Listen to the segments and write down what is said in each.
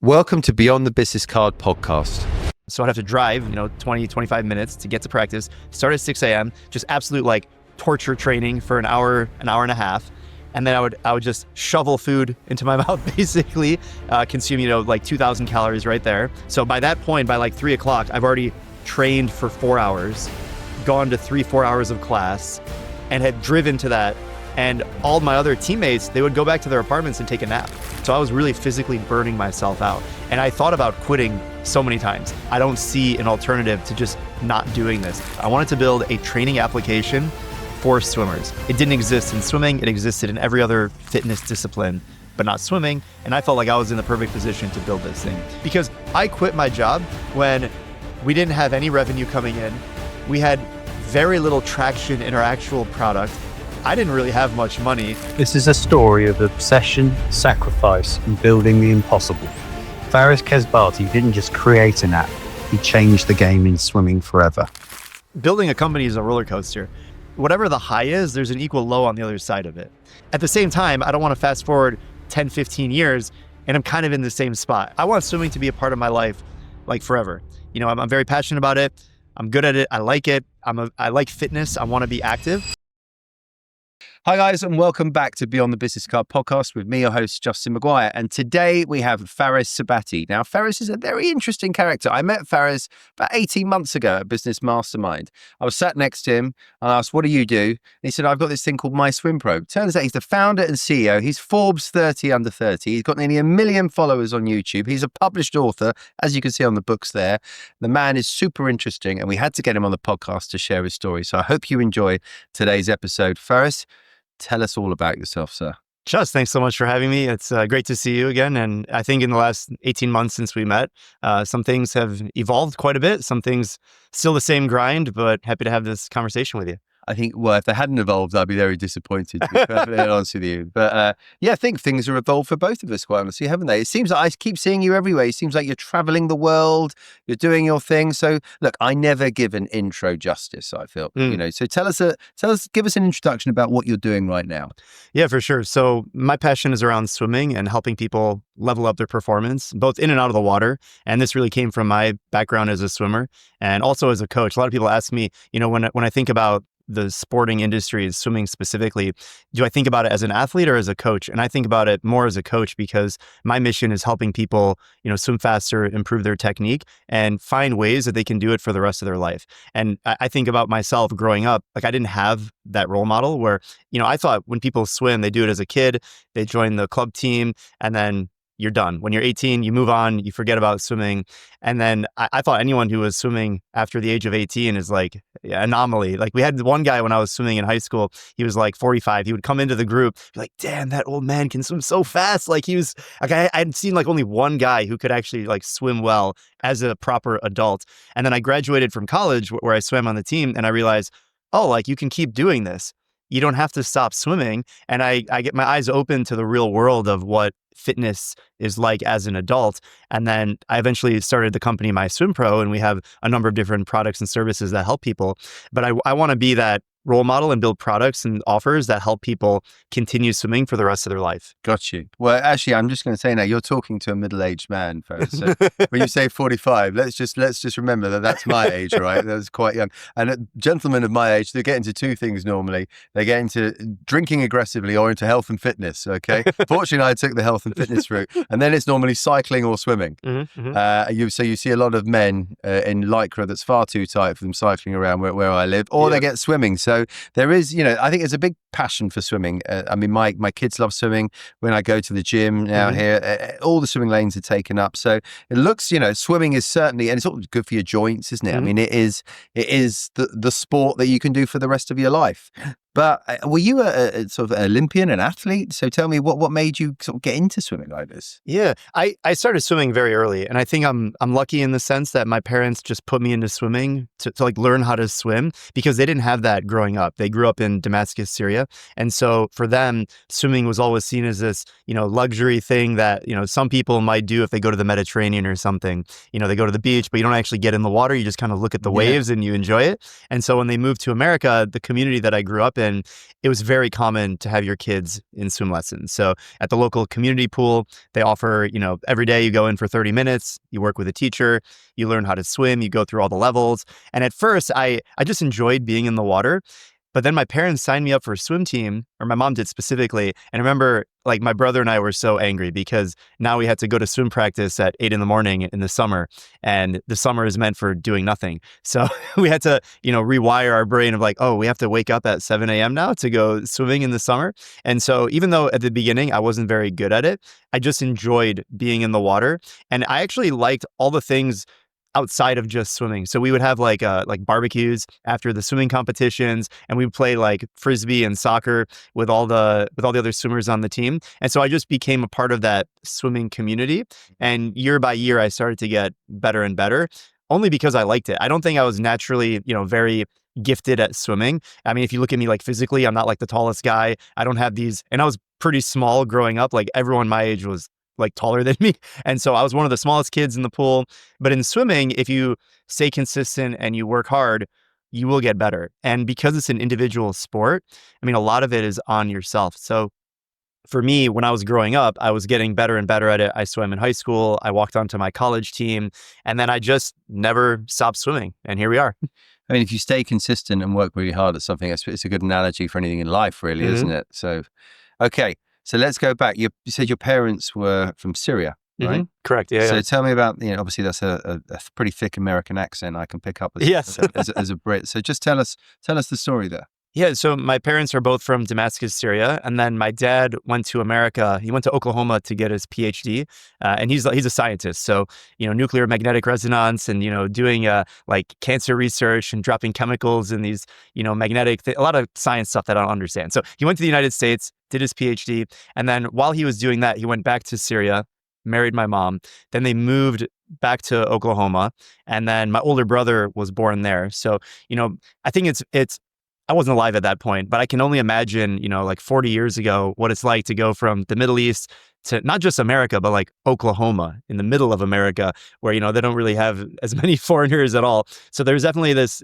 Welcome to Beyond the Business Card podcast. So I'd have to drive, 20, 25 minutes to get to practice, start at 6 a.m., just absolute like torture training for an hour and a half. And then I would just shovel food into my mouth, basically, consume, like 2,000 calories right there. So by that point, by like 3 o'clock, I've already trained for 4 hours, gone to 3-4 hours of class, and had driven to that. And all my other teammates, they would go back to their apartments and take a nap. So I was really physically burning myself out. And I thought about quitting so many times. I don't see an alternative to just not doing this. I wanted to build a training application for swimmers. It didn't exist in swimming. It existed in every other fitness discipline, but not swimming. And I felt like I was in the perfect position to build this thing. Because I quit my job when we didn't have any revenue coming in. We had very little traction in our actual product. I didn't really have much money. This is a story of obsession, sacrifice, and building the impossible. Fares Ksebati didn't just create an app, he changed the game in swimming forever. Building a company is a roller coaster. Whatever the high is, there's an equal low on the other side of it. At the same time, I don't want to fast forward 10, 15 years, and I'm kind of in the same spot. I want swimming to be a part of my life, like forever. I'm very passionate about it. I'm good at it. I like it. I like fitness. I want to be active. Hi guys, and welcome back to Beyond the Business Card podcast with me, your host, Justin Maguire. And today we have Fares Ksebati. Now, Fares is a very interesting character. I met Fares about 18 months ago at Business Mastermind. I was sat next to him and I asked, what do you do? And he said, I've got this thing called MySwimPro. Turns out he's the founder and CEO. He's Forbes 30 under 30. He's got nearly 1 million followers on YouTube. He's a published author, as you can see on the books there. The man is super interesting and we had to get him on the podcast to share his story. So I hope you enjoy today's episode. Fares, tell us all about yourself, sir. Just thanks so much for having me. It's great to see you again. And I think in the last 18 months since we met, some things have evolved quite a bit. Some things still the same grind, but happy to have this conversation with you. I think, if they hadn't evolved, I'd be very disappointed, to be perfectly honest with you. But I think things have evolved for both of us, quite honestly, haven't they? It seems like I keep seeing you everywhere. It seems like you're traveling the world, you're doing your thing. So look, I never give an intro justice, I feel, So give us an introduction about what you're doing right now. Yeah, for sure. So my passion is around swimming and helping people level up their performance, both in and out of the water. And this really came from my background as a swimmer and also as a coach. A lot of people ask me, when I think about the sporting industry, swimming specifically, do I think about it as an athlete or as a coach? And I think about it more as a coach because my mission is helping people, swim faster, improve their technique, and find ways that they can do it for the rest of their life. And I think about myself growing up, like I didn't have that role model where, I thought when people swim, they do it as a kid, they join the club team, and then you're done. When you're 18, you move on, you forget about swimming. And then I thought anyone who was swimming after the age of 18 is like an anomaly. Like we had one guy when I was swimming in high school, he was like 45. He would come into the group, be like, damn, that old man can swim so fast. Like he was, like I had seen like only one guy who could actually like swim well as a proper adult. And then I graduated from college where I swam on the team and I realized, oh, like you can keep doing this. You don't have to stop swimming. And I get my eyes open to the real world of what fitness is like as an adult. And then I eventually started the company MySwimPro, and we have a number of different products and services that help people. But I want to be that role model and build products and offers that help people continue swimming for the rest of their life. Got you. Well, actually, I'm just going to say now, you're talking to a middle-aged man, folks. So when you say 45, let's just remember that that's my age, right? That's quite young. And gentlemen of my age, they get into two things normally. They get into drinking aggressively or into health and fitness, okay? Fortunately, I took the health and fitness route. And then it's normally cycling or swimming. So you see a lot of men in Lycra that's far too tight for them cycling around where I live, or they get swimming. So there is, I think there's a big passion for swimming. I mean, my kids love swimming. When I go to the gym now here, all the swimming lanes are taken up. So it looks, swimming is certainly, and it's all good for your joints, isn't it? I mean, it is the sport that you can do for the rest of your life. But were you a sort of an Olympian, an athlete? So tell me, what made you sort of get into swimming like this? Yeah, I started swimming very early, and I think I'm lucky in the sense that my parents just put me into swimming to like learn how to swim because they didn't have that growing up. They grew up in Damascus, Syria, and so for them, swimming was always seen as this luxury thing that some people might do if they go to the Mediterranean or something. They go to the beach, but you don't actually get in the water. You just kind of look at the waves and you enjoy it. And so when they moved to America, the community that I grew up in, in, it was very common to have your kids in swim lessons. So at the local community pool, they offer, every day you go in for 30 minutes, you work with a teacher, you learn how to swim, you go through all the levels. And at first, I just enjoyed being in the water. But then my parents signed me up for a swim team, or my mom did specifically. And I remember like my brother and I were so angry because now we had to go to swim practice at 8 a.m. in the summer. And the summer is meant for doing nothing. So we had to, rewire our brain of like, oh, we have to wake up at 7 a.m. now to go swimming in the summer. And so even though at the beginning I wasn't very good at it, I just enjoyed being in the water. And I actually liked all the things outside of just swimming. So we would have like barbecues after the swimming competitions, and we would play like frisbee and soccer with all the other swimmers on the team. And so I just became a part of that swimming community. And year by year, I started to get better and better, only because I liked it. I don't think I was naturally, very gifted at swimming. I mean, if you look at me like physically, I'm not like the tallest guy. I don't have these, and I was pretty small growing up. Like everyone my age was like taller than me. And so I was one of the smallest kids in the pool. But in swimming, if you stay consistent and you work hard, you will get better. And because it's an individual sport, I mean, a lot of it is on yourself. So for me, when I was growing up, I was getting better and better at it. I swam in high school. I walked onto my college team, and then I just never stopped swimming. And here we are. I mean, if you stay consistent and work really hard at something, it's a good analogy for anything in life, really, isn't it? So, okay. So let's go back. You said your parents were from Syria, right? Correct. Yeah. So tell me about, obviously that's a pretty thick American accent I can pick up as a Brit. So just tell us the story there. Yeah, so my parents are both from Damascus, Syria, and then my dad went to America. He went to Oklahoma to get his PhD, and he's a scientist. So nuclear magnetic resonance, and doing like cancer research and dropping chemicals in these magnetic a lot of science stuff that I don't understand. So he went to the United States, did his PhD, and then while he was doing that, he went back to Syria, married my mom. Then they moved back to Oklahoma, and then my older brother was born there. So I think it's. I wasn't alive at that point, but I can only imagine, like 40 years ago, what it's like to go from the Middle East to not just America, but like Oklahoma in the middle of America, where, they don't really have as many foreigners at all. So there's definitely this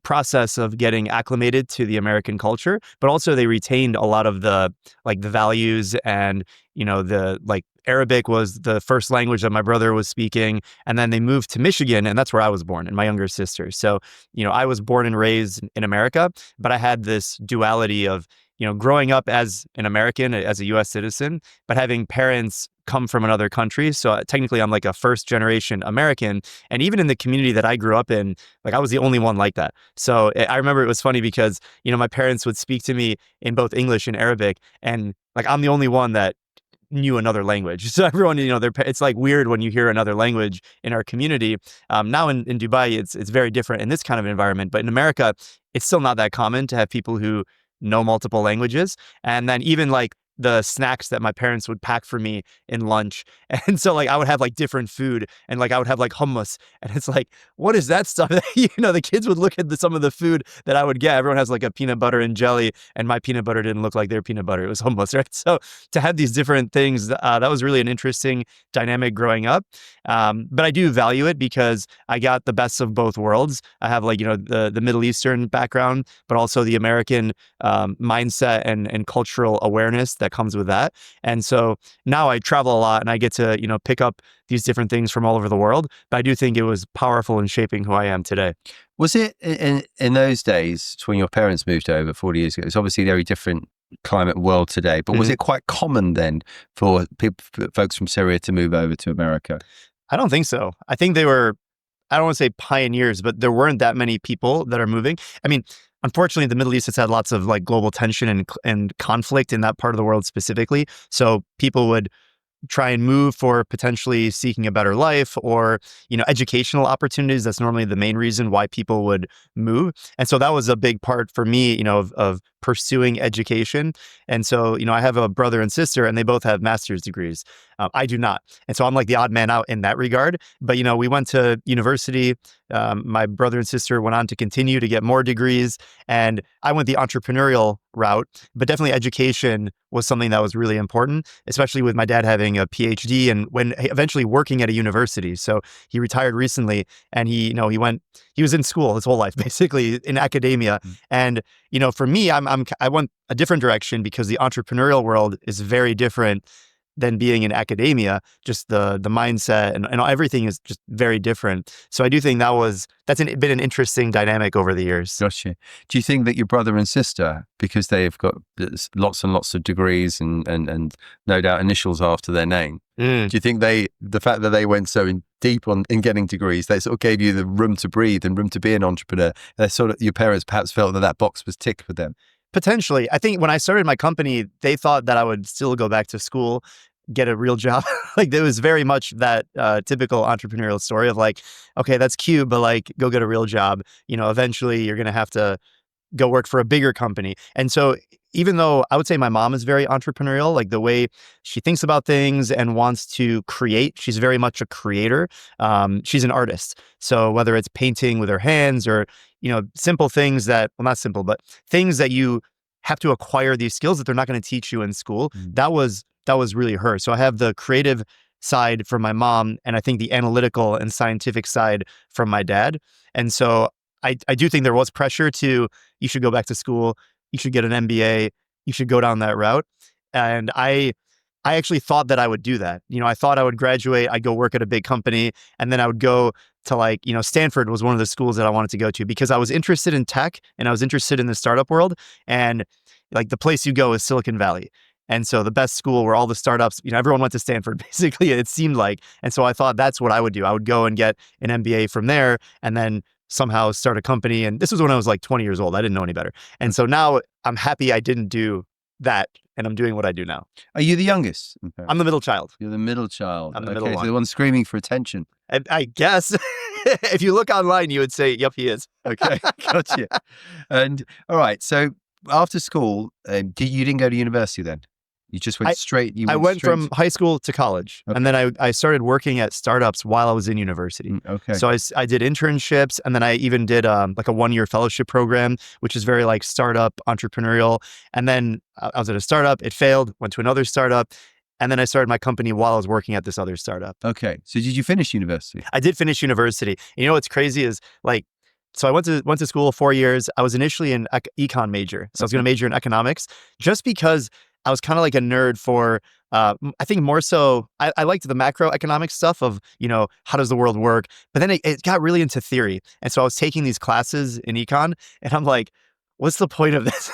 process of getting acclimated to the American culture, but also they retained a lot of the values, and, the Arabic was the first language that my brother was speaking. And then they moved to Michigan, and that's where I was born, and my younger sister. So, I was born and raised in America, but I had this duality of, growing up as an American, as a US citizen, but having parents come from another country. So technically I'm like a first generation American. And even in the community that I grew up in, like I was the only one like that. So I remember it was funny because, my parents would speak to me in both English and Arabic, and like I'm the only one that knew another language. So everyone, it's like weird when you hear another language in our community. Now in Dubai, it's very different in this kind of environment. But in America, it's still not that common to have people who know multiple languages. And then even like the snacks that my parents would pack for me in lunch. And so like I would have like different food, and like I would have like hummus, and it's like, what is that stuff? The kids would look at some of the food that I would get. Everyone has like a peanut butter and jelly, and my peanut butter didn't look like their peanut butter. It was hummus, right? So to have these different things, that was really an interesting dynamic growing up. But I do value it because I got the best of both worlds. I have like, the Middle Eastern background, but also the American mindset and cultural awareness that comes with that. And so now I travel a lot, and I get to, pick up these different things from all over the world. But I do think it was powerful in shaping who I am today. Was it in those days when your parents moved over 40 years ago? It's obviously a very different climate world today, but was it quite common then for folks from Syria to move over to America? I don't think so. I think they were, I don't want to say pioneers, but there weren't that many people that are moving. I mean, unfortunately, the Middle East has had lots of like global tension and conflict in that part of the world specifically. So people would try and move for potentially seeking a better life, or, educational opportunities. That's normally the main reason why people would move. And so that was a big part for me, of pursuing education. And so, I have a brother and sister, and they both have master's degrees. I do not. And so I'm like the odd man out in that regard. But, we went to university. My brother and sister went on to continue to get more degrees. And I went the entrepreneurial route, but definitely education was something that was really important, especially with my dad having a PhD and when eventually working at a university. So he retired recently and he was in school his whole life, basically in academia. And, for me, I went a different direction because the entrepreneurial world is very different than being in academia. Just the mindset and everything is just very different. So I do think that's been an interesting dynamic over the years. Gotcha. Do you think that your brother and sister, because they've got lots and lots of degrees and no doubt initials after their name, do you think the fact that they went so deep in getting degrees, they sort of gave you the room to breathe and room to be an entrepreneur? Your parents perhaps felt that box was ticked for them. Potentially. I think when I started my company, they thought that I would still go back to school, get a real job. Like there was very much that typical entrepreneurial story of like, okay, that's cute, but like go get a real job. Eventually you're going to have to go work for a bigger company. And so even though I would say my mom is very entrepreneurial, like the way she thinks about things and wants to create, she's very much a creator. She's an artist. So whether it's painting with her hands or, simple things not simple, but things that you have to acquire these skills that they're not going to teach you in school. That was really her. So I have the creative side from my mom, and I think the analytical and scientific side from my dad. And so I do think there was pressure you should go back to school, you should get an MBA, you should go down that route. And I actually thought that I would do that. I thought I would graduate, I'd go work at a big company, and then I would go to Stanford was one of the schools that I wanted to go to because I was interested in tech and I was interested in the startup world. And like the place you go is Silicon Valley. And so the best school where all the startups, everyone went to Stanford, basically, it seemed like. And so I thought that's what I would do. I would go and get an MBA from there and then somehow start a company. And this was when I was like 20 years old. I didn't know any better. And so now I'm happy I didn't do that and I'm doing what I do now. Are you the youngest? I'm the middle child. You're the middle child. I'm the middle one. So the one screaming for attention. I guess if you look online, you would say, yep, he is. Okay, gotcha. And all right, so after school, you didn't go to university then? You just went straight? I went from high school to college. Okay. And then I started working at startups while I was in university. Okay. So I did internships, and then I even did like a 1-year fellowship program, which is very like startup entrepreneurial. And then I was at a startup, it failed, went to another startup. And then I started my company while I was working at this other startup. Okay. So did you finish university? I did finish university. And what's crazy is so I went to school 4 years. I was initially an econ major. So I was going to major in economics just because I was kind of like a nerd for, I think more so, I liked the macroeconomic stuff of, how does the world work? But then it got really into theory. And so I was taking these classes in econ and I'm like, what's the point of this?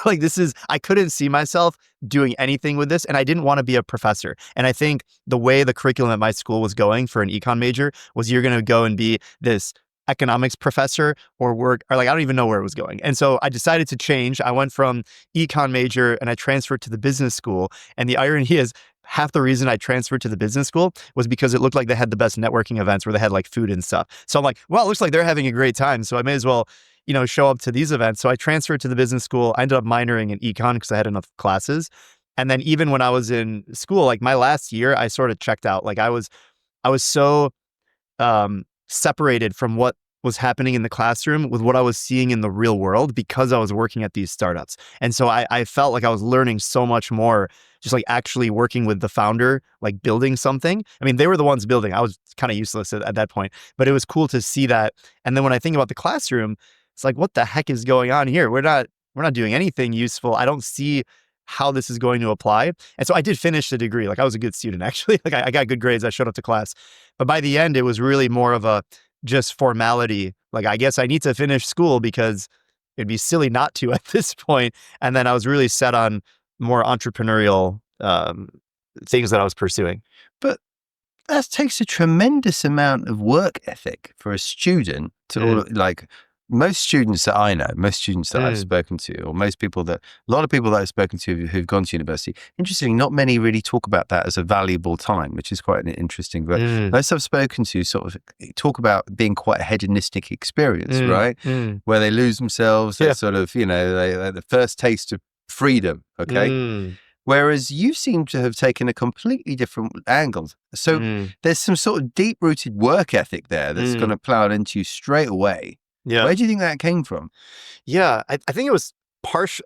I couldn't see myself doing anything with this and I didn't want to be a professor. And I think the way the curriculum at my school was going for an econ major was you're going to go and be this economics professor or I don't even know where it was going. And so I decided to change. I went from econ major and I transferred to the business school. And the irony is half the reason I transferred to the business school was because it looked like they had the best networking events where they had like food and stuff. So I'm like, well, it looks like they're having a great time. So I may as well, show up to these events. So I transferred to the business school. I ended up minoring in econ because I had enough classes. And then even when I was in school, like my last year, I sort of checked out. Like I was so separated from what was happening in the classroom with what I was seeing in the real world because I was working at these startups. And so I felt like I was learning so much more just like actually working with the founder, like building something. I mean, they were the ones building. I was kind of useless at that point, but it was cool to see that. And then when I think about the classroom, it's like, what the heck is going on here? We're not doing anything useful. I don't see how this is going to apply. And so I did finish the degree. Like I was a good student, actually. Like I got good grades. I showed up to class. But by the end, it was really more of a just formality. Like, I guess I need to finish school because it'd be silly not to at this point. And then I was really set on more entrepreneurial things that I was pursuing. But that takes a tremendous amount of work ethic for a student to most students that I know, most students that I've spoken to, or a lot of people that I've spoken to who've gone to university, interestingly, not many really talk about that as a valuable time, which is quite interesting. But most I've spoken to sort of talk about being quite a hedonistic experience, right? Where they lose themselves, they sort of, they the first taste of freedom, okay? Whereas you seem to have taken a completely different angle. So there's some sort of deep-rooted work ethic there that's going to plow into you straight away. Yeah. Where do you think that came from? Yeah, I think it was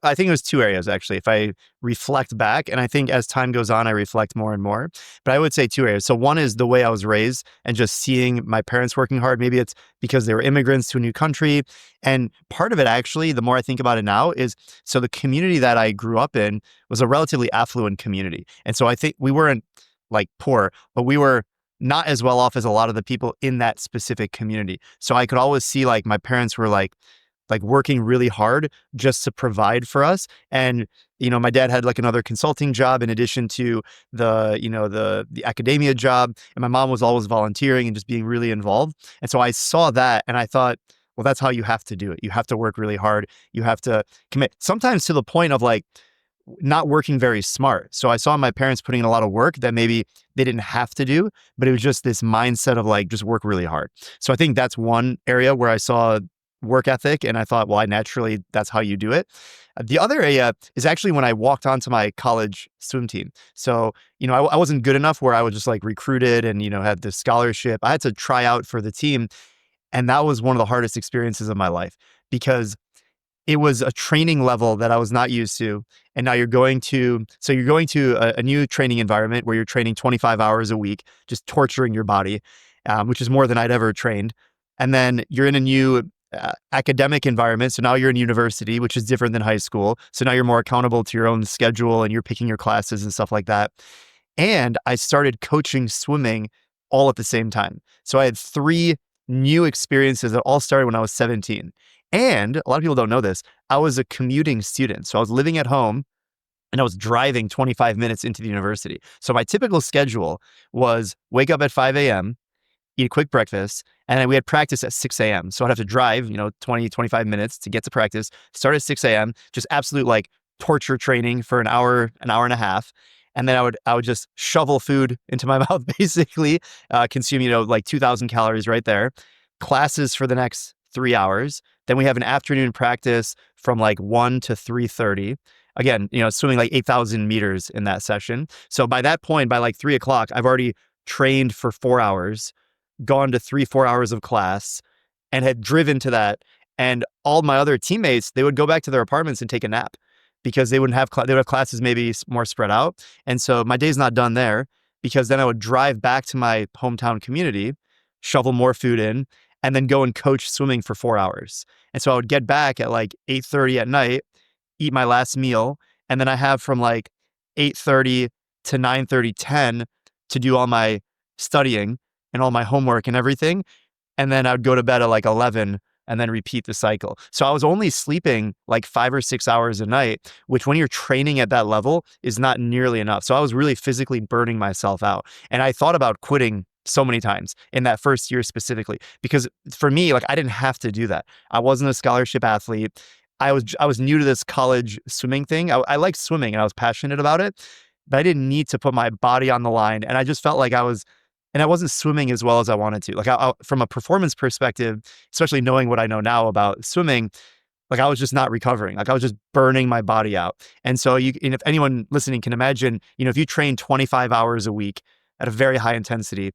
I think it was two areas, actually, if I reflect back. And I think as time goes on, I reflect more and more. But I would say two areas. So one is the way I was raised and just seeing my parents working hard. Maybe it's because they were immigrants to a new country. And part of it, actually, the more I think about it now, is so the community that I grew up in was a relatively affluent community. And so I think we weren't like poor, but we were not as well off as a lot of the people in that specific community. So I could always see like my parents were like working really hard just to provide for us. And, my dad had like another consulting job in addition to the academia job. And my mom was always volunteering and just being really involved. And so I saw that and I thought, well, that's how you have to do it. You have to work really hard. You have to commit, sometimes to the point of like not working very smart. So I saw my parents putting in a lot of work that maybe they didn't have to do, but it was just this mindset of like, just work really hard. So I think that's one area where I saw work ethic. And I thought, well, that's how you do it. The other area is actually when I walked onto my college swim team. So, I wasn't good enough where I was just like recruited and, had this scholarship. I had to try out for the team. And that was one of the hardest experiences of my life because it was a training level that I was not used to. And now you're going to a new training environment where you're training 25 hours a week, just torturing your body, which is more than I'd ever trained. And then you're in a new academic environment. So now you're in university, which is different than high school. So now you're more accountable to your own schedule and you're picking your classes and stuff like that. And I started coaching swimming all at the same time. So I had 3 new experiences that all started when I was 17. And a lot of people don't know this. I was a commuting student. So I was living at home and I was driving 25 minutes into the university. So my typical schedule was wake up at 5 a.m., eat a quick breakfast, and then we had practice at 6 a.m. So I'd have to drive, 20, 25 minutes to get to practice, start at 6 a.m., just absolute like torture training for an hour and a half. And then I would just shovel food into my mouth, basically, consume, like 2,000 calories right there. Classes for the next 3 hours. Then we have an afternoon practice from like 1 to 3:30. Again, swimming like 8,000 meters in that session. So by that point, by like 3 o'clock, I've already trained for 4 hours, gone to 3-4 hours of class, and had driven to that. And all my other teammates, they would go back to their apartments and take a nap because they would have classes maybe more spread out. And so my day's not done there because then I would drive back to my hometown community, shovel more food in, and then go and coach swimming for 4 hours. And so I would get back at like 8:30 at night, eat my last meal, and then I have from like 8:30 to 9:30, 10 to do all my studying and all my homework and everything. And then I would go to bed at like 11 and then repeat the cycle. So I was only sleeping like 5 or 6 hours a night, which when you're training at that level is not nearly enough. So I was really physically burning myself out. And I thought about quitting so many times in that first year specifically, because for me, like I didn't have to do that. I wasn't a scholarship athlete. I was new to this college swimming thing. I liked swimming and I was passionate about it, but I didn't need to put my body on the line. And I just felt like I wasn't swimming as well as I wanted to. Like from a performance perspective, especially knowing what I know now about swimming, like I was just not recovering. Like I was just burning my body out. And so and if anyone listening can imagine, if you train 25 hours a week at a very high intensity,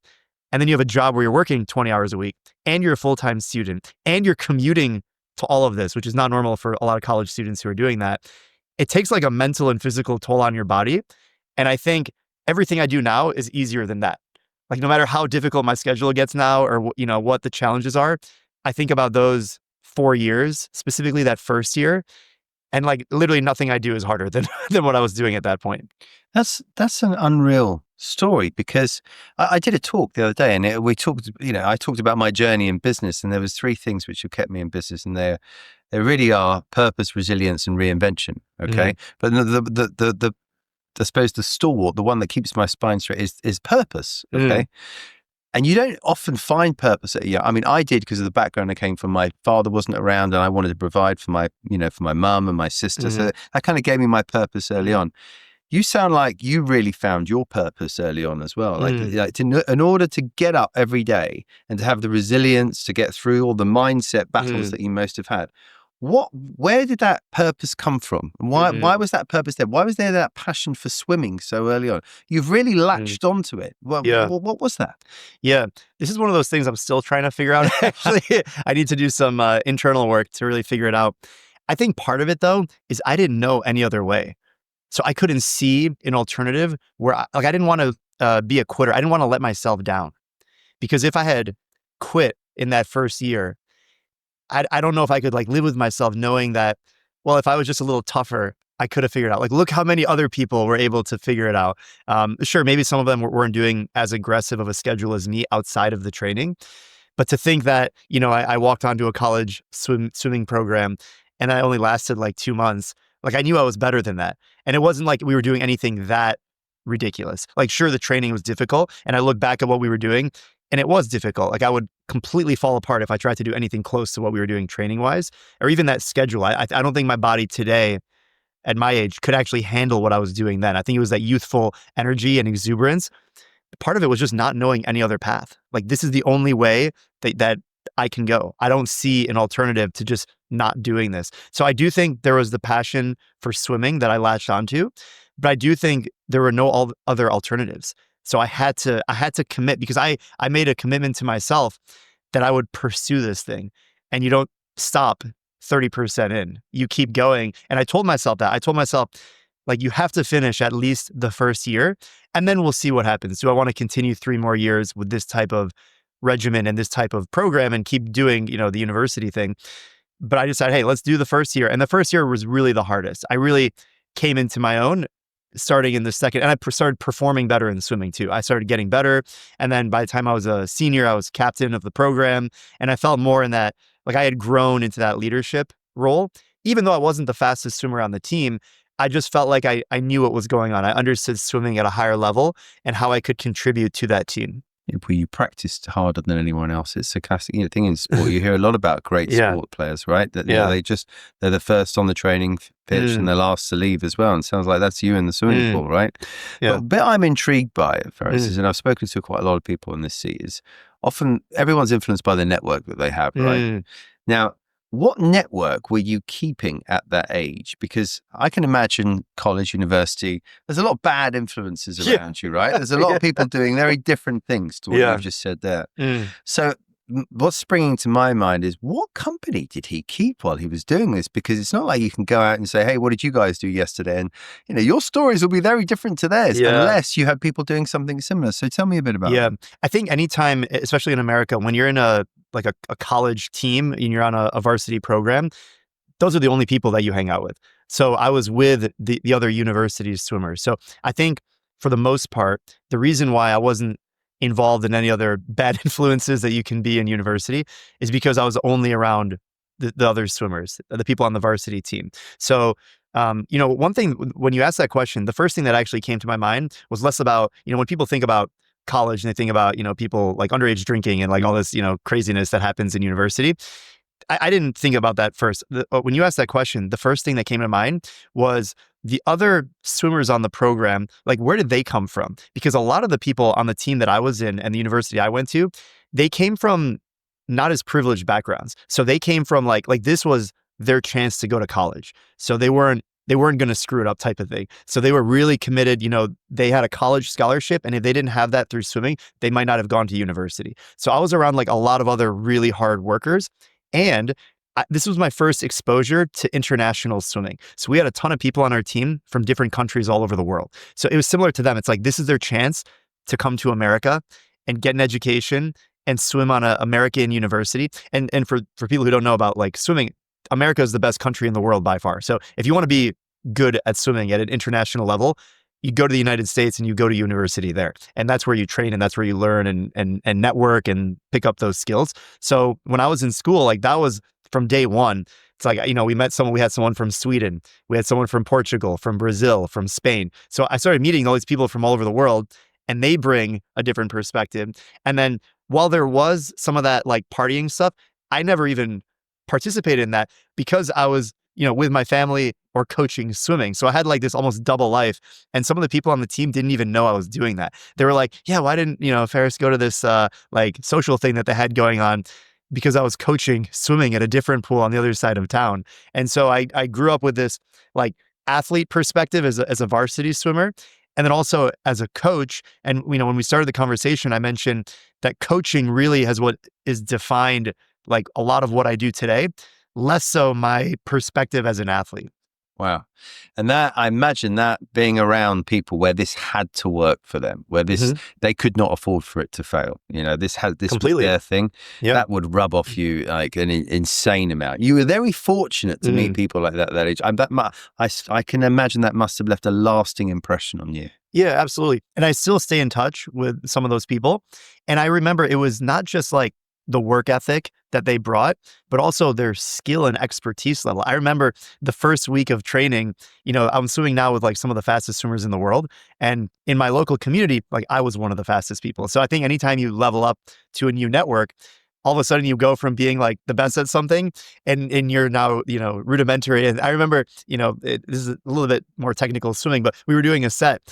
and then you have a job where you're working 20 hours a week and you're a full-time student and you're commuting to all of this, which is not normal for a lot of college students who are doing that, it takes like a mental and physical toll on your body. And I think everything I do now is easier than that. Like no matter how difficult my schedule gets now or what the challenges are, I think about those 4 years, specifically that first year, and like literally nothing I do is harder than what I was doing at that point. That's an unreal story because I did a talk the other day and I talked about my journey in business, and there was 3 things which have kept me in business, and they really are purpose, resilience, and reinvention. Okay, but the I suppose the stalwart, the one that keeps my spine straight, is purpose. Okay. And you don't often find purpose at a young. I mean, I did because of the background I came from. My father wasn't around, and I wanted to provide for my mum and my sister. So that kind of gave me my purpose early on. You sound like you really found your purpose early on as well. In order to get up every day and to have the resilience to get through all the mindset battles that you most have had, Where did that purpose come from? Why was that purpose there? Why was there that passion for swimming so early on? You've really latched onto it. Yeah. What was that? Yeah, this is one of those things I'm still trying to figure out. Actually, I need to do some internal work to really figure it out. I think part of it, though, is I didn't know any other way. So I couldn't see an alternative where I didn't want to be a quitter. I didn't want to let myself down, because if I had quit in that first year, I don't know if I could like live with myself knowing that, well, if I was just a little tougher, I could have figured out. Like, look how many other people were able to figure it out. Sure, maybe some of them weren't doing as aggressive of a schedule as me outside of the training. But to think that, I walked onto a college swimming program and I only lasted like 2 months, like I knew I was better than that. And it wasn't like we were doing anything that ridiculous. Like, sure, the training was difficult. And I look back at what we were doing and it was difficult. Like I would completely fall apart if I tried to do anything close to what we were doing training wise, or even that schedule. I don't think my body today at my age could actually handle what I was doing then. I think it was that youthful energy and exuberance. Part of it was just not knowing any other path. Like, this is the only way that I can go. I don't see an alternative to just not doing this. So I do think there was the passion for swimming that I latched onto, but I do think there were no other alternatives. So I had to commit, because I made a commitment to myself that I would pursue this thing. And you don't stop 30% in. You keep going. And I told myself that. I told myself, like, you have to finish at least the first year, and then we'll see what happens. Do I want to continue 3 more years with this type of regimen and this type of program and keep doing, the university thing? But I decided, hey, let's do the first year. And the first year was really the hardest. I really came into my own starting in the second, and I started performing better in swimming too. I started getting better. And then by the time I was a senior, I was captain of the program. And I felt more in that, like, I had grown into that leadership role. Even though I wasn't the fastest swimmer on the team, I just felt like I knew what was going on. I understood swimming at a higher level and how I could contribute to that team. You practiced harder than anyone else. It's a classic thing in sport. You hear a lot about great sport players, right? That they're the first on the training pitch and they're last to leave as well. And it sounds like that's you in the swimming pool, right? Yeah. But the bit I'm intrigued by, Fares, and I've spoken to quite a lot of people in this seat, is often everyone's influenced by the network that they have, right? Now, what network were you keeping at that age? Because I can imagine college, university, there's a lot of bad influences around you, right? There's a lot of people doing very different things to what you've just said there. So what's springing to my mind is, what company did he keep while he was doing this? Because it's not like you can go out and say, hey, what did you guys do yesterday? And, your stories will be very different to theirs unless you have people doing something similar. So tell me a bit about it. I think anytime, especially in America, when you're in a college team and you're on a varsity program, those are the only people that you hang out with. So I was with the other university swimmers. So I think for the most part, the reason why I wasn't involved in any other bad influences that you can be in university is because I was only around the other swimmers, the people on the varsity team. So, one thing, when you asked that question, the first thing that actually came to my mind was less about, when people think about college and they think about, people like underage drinking and like all this, craziness that happens in university. I didn't think about that first. When you asked that question, the first thing that came to mind was the other swimmers on the program. Like, where did they come from? Because a lot of the people on the team that I was in and the university I went to, they came from not as privileged backgrounds. So they came from like this was their chance to go to college. So they weren't going to screw it up type of thing. So they were really committed. They had a college scholarship, and if they didn't have that through swimming, they might not have gone to university. So I was around like a lot of other really hard workers. And this was my first exposure to international swimming. So we had a ton of people on our team from different countries all over the world. So it was similar to them. It's like, this is their chance to come to America and get an education and swim on an American university. And for people who don't know about like swimming, America is the best country in the world by far. So if you want to be good at swimming at an international level, you go to the United States and you go to university there. And that's where you train and that's where you learn and network and pick up those skills. So when I was in school, like that was from day one. It's like, we had someone from Sweden, we had someone from Portugal, from Brazil, from Spain. So I started meeting all these people from all over the world, and they bring a different perspective. And then while there was some of that like partying stuff, I never even participated in that because I was, with my family or coaching swimming. So I had like this almost double life. And some of the people on the team didn't even know I was doing that. They were like, yeah, why didn't, Fares go to this like social thing that they had going on? because I was coaching swimming at a different pool on the other side of town. And so I grew up with this like athlete perspective as a varsity swimmer. And then also as a coach. And, when we started the conversation, I mentioned that coaching really has what is defined like a lot of what I do today, less so my perspective as an athlete. Wow. And that, I imagine that being around people where this had to work for them, where this, they could not afford for it to fail. This Completely. was their thing. Yeah. That would rub off you like an insane amount. You were very fortunate to meet people like that age. I can imagine that must have left a lasting impression on you. Yeah, absolutely. And I still stay in touch with some of those people. And I remember it was not just like the work ethic that they brought, but also their skill and expertise level. I remember the first week of training, I'm swimming now with like some of the fastest swimmers in the world. And in my local community, like I was one of the fastest people. So I think anytime you level up to a new network, all of a sudden you go from being like the best at something and you're now, rudimentary. And I remember, this is a little bit more technical swimming, but we were doing a set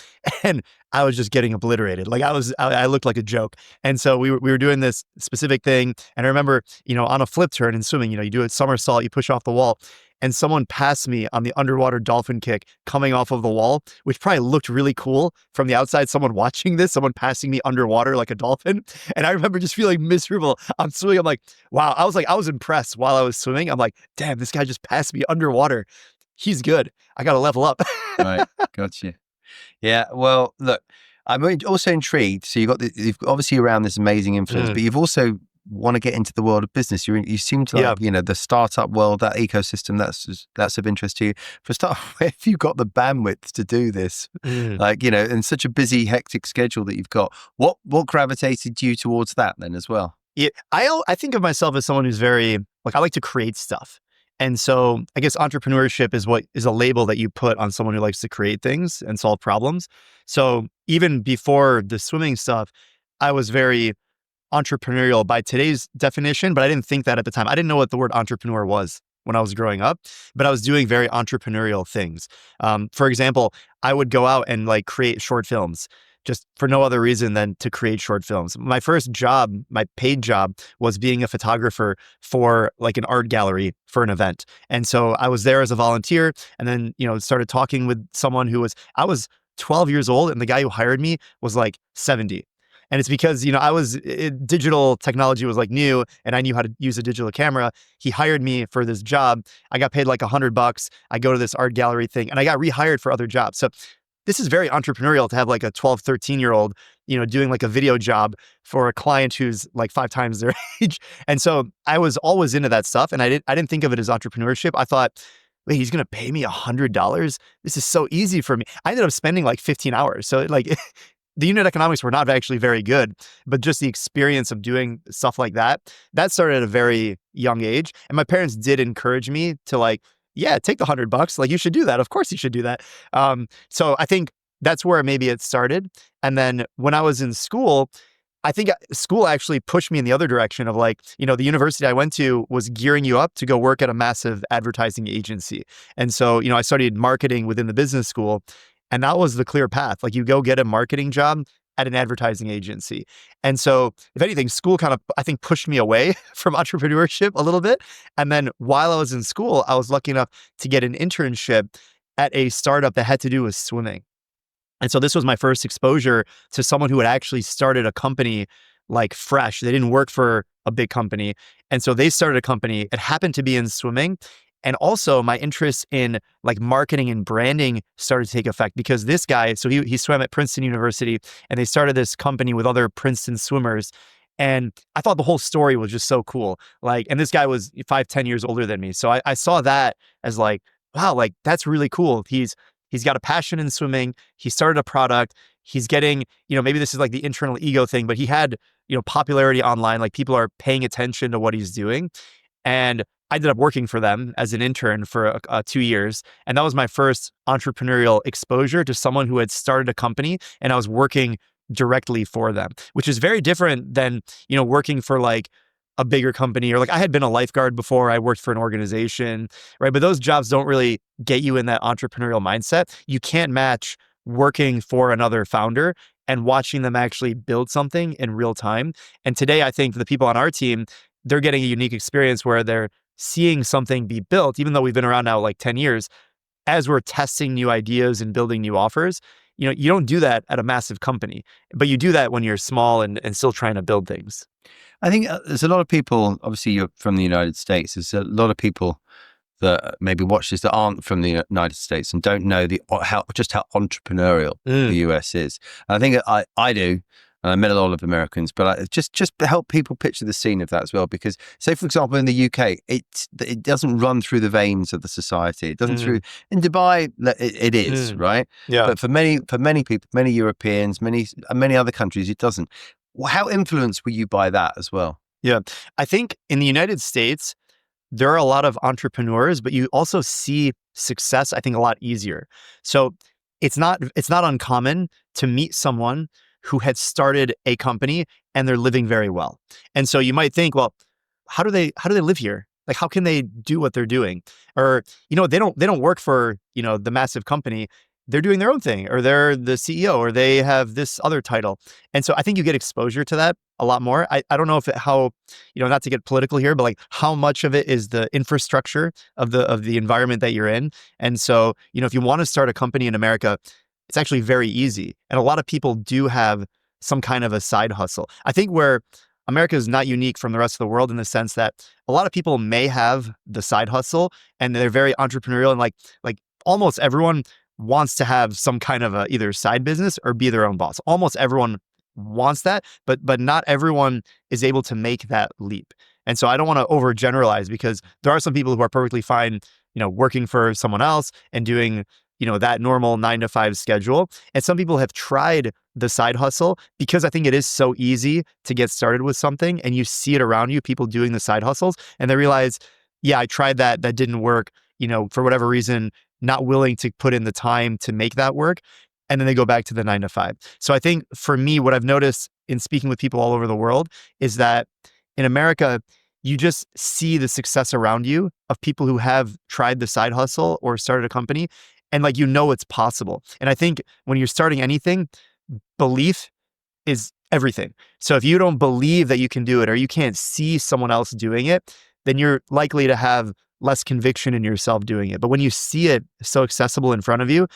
and I was just getting obliterated. Like I looked like a joke. And so we were doing this specific thing. And I remember, on a flip turn in swimming, you do a somersault, you push off the wall. And someone passed me on the underwater dolphin kick coming off of the wall, which probably looked really cool from the outside. Someone watching this, someone passing me underwater like a dolphin. And I remember just feeling miserable. I'm swimming. I'm like, wow. I was impressed while I was swimming. I'm like, damn, this guy just passed me underwater. He's good. I got to level up. Right. Gotcha. Yeah. Well, look, I'm also intrigued. So you've obviously around this amazing influence, but you've also want to get into the world of business. You seem to like, the startup world, that ecosystem, that's of interest to you. For a start, where have you got the bandwidth to do this? Like, in such a busy, hectic schedule that you've got, what gravitated you towards that then as well? Yeah, I think of myself as someone who's very, like, I like to create stuff. And so I guess entrepreneurship is a label that you put on someone who likes to create things and solve problems. So even before the swimming stuff, I was very entrepreneurial by today's definition, but I didn't think that at the time. I didn't know what the word entrepreneur was when I was growing up, but I was doing very entrepreneurial things. For example, I would go out and like create short films just for no other reason than to create short films. My first job, my paid job, was being a photographer for like an art gallery for an event. And so I was there as a volunteer and then, started talking with someone I was 12 years old and the guy who hired me was like 70. And it's because, digital technology was like new and I knew how to use a digital camera. He hired me for this job. I got paid like $100. I go to this art gallery thing and I got rehired for other jobs. So this is very entrepreneurial to have like a 12, 13-year-old, doing like a video job for a client who's like 5 times their age. And so I was always into that stuff. And I didn't think of it as entrepreneurship. I thought, wait, he's going to pay me $100? This is so easy for me. I ended up spending like 15 hours. So like the unit economics were not actually very good, but just the experience of doing stuff like that started at a very young age. And my parents did encourage me to like, yeah, take the $100. Like you should do that. Of course you should do that. So I think that's where maybe it started. And then when I was in school, I think school actually pushed me in the other direction of like, the university I went to was gearing you up to go work at a massive advertising agency. And so, I studied marketing within the business school. And that was the clear path. Like you go get a marketing job at an advertising agency. And so if anything, school kind of, I think, pushed me away from entrepreneurship a little bit. And then while I was in school, I was lucky enough to get an internship at a startup that had to do with swimming. And so this was my first exposure to someone who had actually started a company like fresh. They didn't work for a big company. And so they started a company. It happened to be in swimming. And also my interest in like marketing and branding started to take effect because this guy, so he swam at Princeton University and they started this company with other Princeton swimmers. And I thought the whole story was just so cool. Like, and this guy was 5-10 years older than me. So I saw that as like, wow, like that's really cool. He's got a passion in swimming. He started a product. He's getting, maybe this is like the internal ego thing, but he had, popularity online. Like people are paying attention to what he's doing. And I ended up working for them as an intern for 2 years. And that was my first entrepreneurial exposure to someone who had started a company and I was working directly for them, which is very different than, working for like a bigger company or like I had been a lifeguard before. I worked for an organization, right? But those jobs don't really get you in that entrepreneurial mindset. You can't match working for another founder and watching them actually build something in real time. And today, I think the people on our team, they're getting a unique experience where they're seeing something be built, even though we've been around now like 10 years, as we're testing new ideas and building new offers. You don't do that at a massive company, but you do that when you're small and still trying to build things. I think there's a lot of people, obviously you're from the United States, there's a lot of people that maybe watch this that aren't from the United States and don't know how entrepreneurial the US is. And I think I do, and I met a lot of Americans, but just to help people picture the scene of that as well. Because say, for example, in the UK, it doesn't run through the veins of the society. It doesn't through, in Dubai, it is, right? Yeah. But for many people, many Europeans, many other countries, it doesn't. How influenced were you by that as well? Yeah. I think in the United States, there are a lot of entrepreneurs, but you also see success, I think, a lot easier. So it's not uncommon to meet someone who had started a company and they're living very well. And so you might think, well, how do they live here? Like, how can they do what they're doing? Or, they don't work for, the massive company. They're doing their own thing, or they're the CEO, or they have this other title. And so I think you get exposure to that a lot more. I don't know how, not to get political here, but like how much of it is the infrastructure of the environment that you're in. And so, if you want to start a company in America, it's actually very easy. And a lot of people do have some kind of a side hustle. I think where America is not unique from the rest of the world in the sense that a lot of people may have the side hustle and they're very entrepreneurial, and like almost everyone wants to have some kind of a either side business or be their own boss. Almost everyone wants that, but not everyone is able to make that leap. And so I don't want to overgeneralize, because there are some people who are perfectly fine, working for someone else and doing, that normal 9-to-5 schedule. And some people have tried the side hustle because I think it is so easy to get started with something, and you see it around you, people doing the side hustles, and they realize, yeah, I tried that didn't work, for whatever reason, not willing to put in the time to make that work. And then they go back to the 9-to-5. So I think for me, what I've noticed in speaking with people all over the world is that in America, you just see the success around you of people who have tried the side hustle or started a company, and it's possible. And I think when you're starting anything, belief is everything. So if you don't believe that you can do it, or you can't see someone else doing it, then you're likely to have less conviction in yourself doing it. But when you see it so accessible in front of you,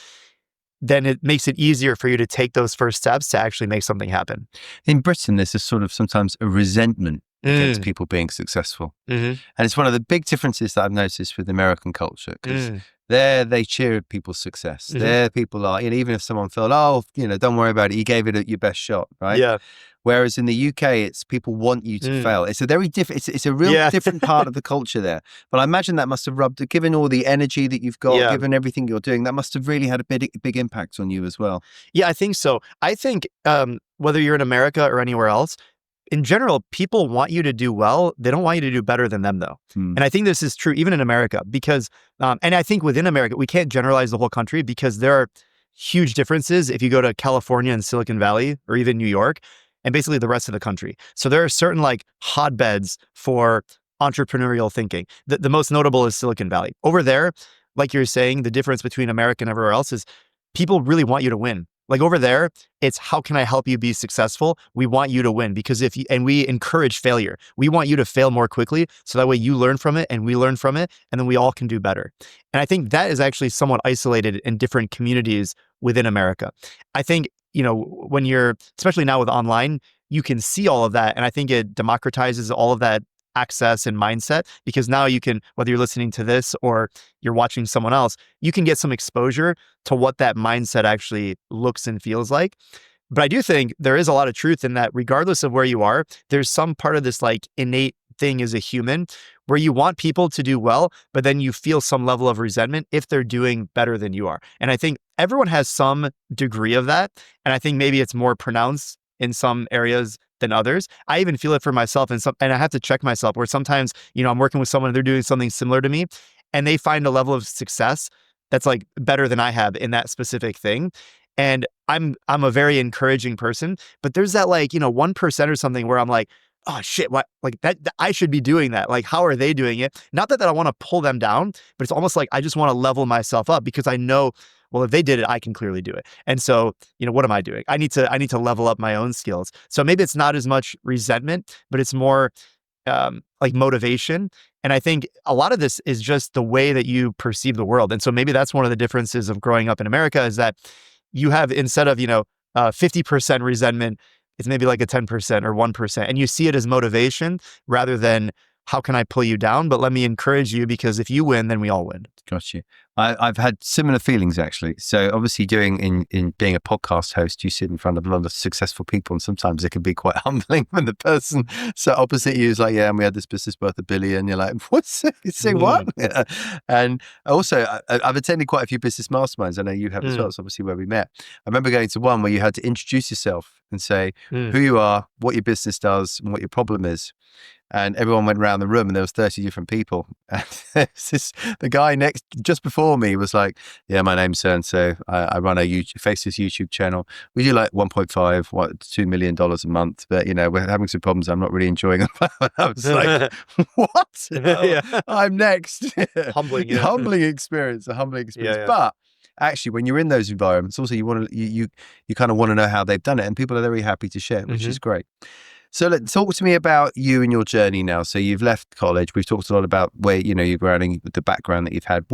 then it makes it easier for you to take those first steps to actually make something happen. In Britain, there's a sort of sometimes a resentment against people being successful. And it's one of the big differences that I've noticed with American culture, because there they cheer people's success. There people are, even if someone felt, don't worry about it, you gave it your best shot, right? Yeah. Whereas in the UK, it's people want you to fail. It's a very different, it's a real different part of the culture there. But I imagine that must have rubbed, given all the energy that you've got, given everything you're doing, that must have really had a big impact on you as well. Yeah, I think so. I think whether you're in America or anywhere else, in general, people want you to do well. They don't want you to do better than them, though. And I think this is true even in America, because, and I think within America, we can't generalize the whole country, because there are huge differences if you go to California and Silicon Valley, or even New York, and basically the rest of the country. So there are certain hotbeds for entrepreneurial thinking. The most notable is Silicon Valley. Over there, like you're saying, the difference between America and everywhere else is people really want you to win. Like over there, it's how can I help you be successful? We want you to win, because and we encourage failure. We want you to fail more quickly, so that way you learn from it and we learn from it, and then we all can do better. And I think that is actually somewhat isolated in different communities within America. I think, when you're, especially now with online, you can see all of that. And I think it democratizes all of that access and mindset, because now you can, whether you're listening to this or you're watching someone else, you can get some exposure to what that mindset actually looks and feels like. But I do think there is a lot of truth in that, regardless of where you are, there's some part of this innate thing as a human where you want people to do well, but then you feel some level of resentment if they're doing better than you are. And I think everyone has some degree of that. And I think maybe it's more pronounced in some areas than others. I even feel it for myself, and I have to check myself, where sometimes, I'm working with someone, they're doing something similar to me, and they find a level of success that's better than I have in that specific thing. And I'm a very encouraging person, but there's that 1% or something where I'm like, oh shit, what, that I should be doing that. How are they doing it? Not that I want to pull them down, but it's almost like I just want to level myself up, because I know, well, if they did it, I can clearly do it. And so, what am I doing? I need to level up my own skills. So maybe it's not as much resentment, but it's more like motivation. And I think a lot of this is just the way that you perceive the world. And so maybe that's one of the differences of growing up in America is that you have, instead of, 50% resentment, it's maybe like a 10% or 1%. And you see it as motivation rather than how can I pull you down? But let me encourage you, because if you win, then we all win. Got you. I've had similar feelings actually. So obviously in being a podcast host, you sit in front of a lot of successful people, and sometimes it can be quite humbling when the person so opposite you is like, yeah, and we had this business worth $1 billion. You're like, what's it? You say what? Yeah. And also I've attended quite a few business masterminds. I know you have as well. It's obviously where we met. I remember going to one where you had to introduce yourself and say who you are, what your business does, and what your problem is. And everyone went around the room and there was 30 different people. And the guy just before me was like, yeah, my name's so-and-so. I run a Faces YouTube channel. We do like $2 million a month, but we're having some problems. I'm not really enjoying them. I was like, what? I'm next. Humbling, Humbling experience, a humbling experience. Yeah. But actually, when you're in those environments, also you kind of want to know how they've done it, and people are very happy to share, which is great. So talk to me about you and your journey now. So you've left college. We've talked a lot about where, you're grounding, the background that you've had.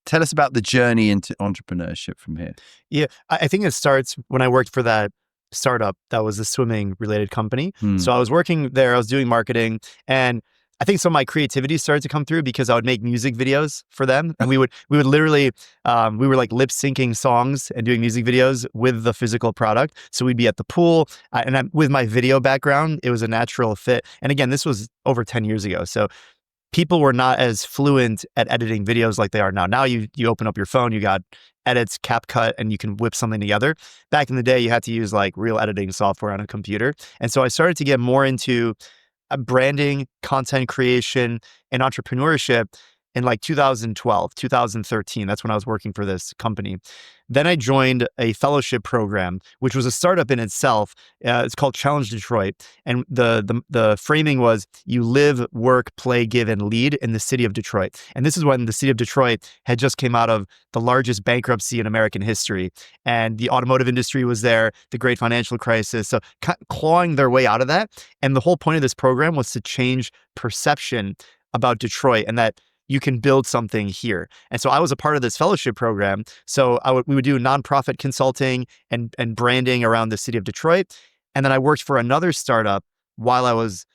Tell us about the journey into entrepreneurship from here. Yeah, I think it starts when I worked for that startup that was a swimming related company. So I was working there, I was doing marketing, and I think some of my creativity started to come through because I would make music videos for them. And we would literally, we were like lip syncing songs and doing music videos with the physical product. So we'd be at the pool with my video background, it was a natural fit. And again, this was over 10 years ago. So people were not as fluent at editing videos like they are now. Now you open up your phone, you got edits, CapCut, and you can whip something together. Back in the day, you had to use like real editing software on a computer. And so I started to get more into branding, content creation, and entrepreneurship in like 2012, 2013. That's when I was working for this company. Then I joined a fellowship program, which was a startup in itself. It's called Challenge Detroit. And the framing was you live, work, play, give, and lead in the city of Detroit. And this is when the city of Detroit had just came out of the largest bankruptcy in American history. And the automotive industry was there, the great financial crisis. So clawing their way out of that. And the whole point of this program was to change perception about Detroit and that you can build something here. And so I was a part of this fellowship program. So we would do nonprofit consulting and branding around the city of Detroit. And then I worked for another startup while I was,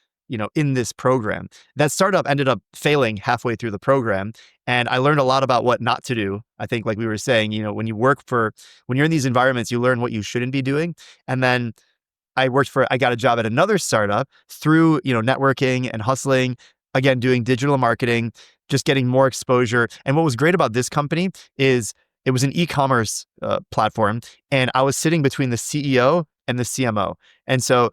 in this program. That startup ended up failing halfway through the program. And I learned a lot about what not to do. I think, like we were saying, when you're in these environments, you learn what you shouldn't be doing. And then I got a job at another startup through, networking and hustling, again, doing digital marketing, just getting more exposure. And what was great about this company is it was an e-commerce platform, and I was sitting between the CEO and the CMO. And so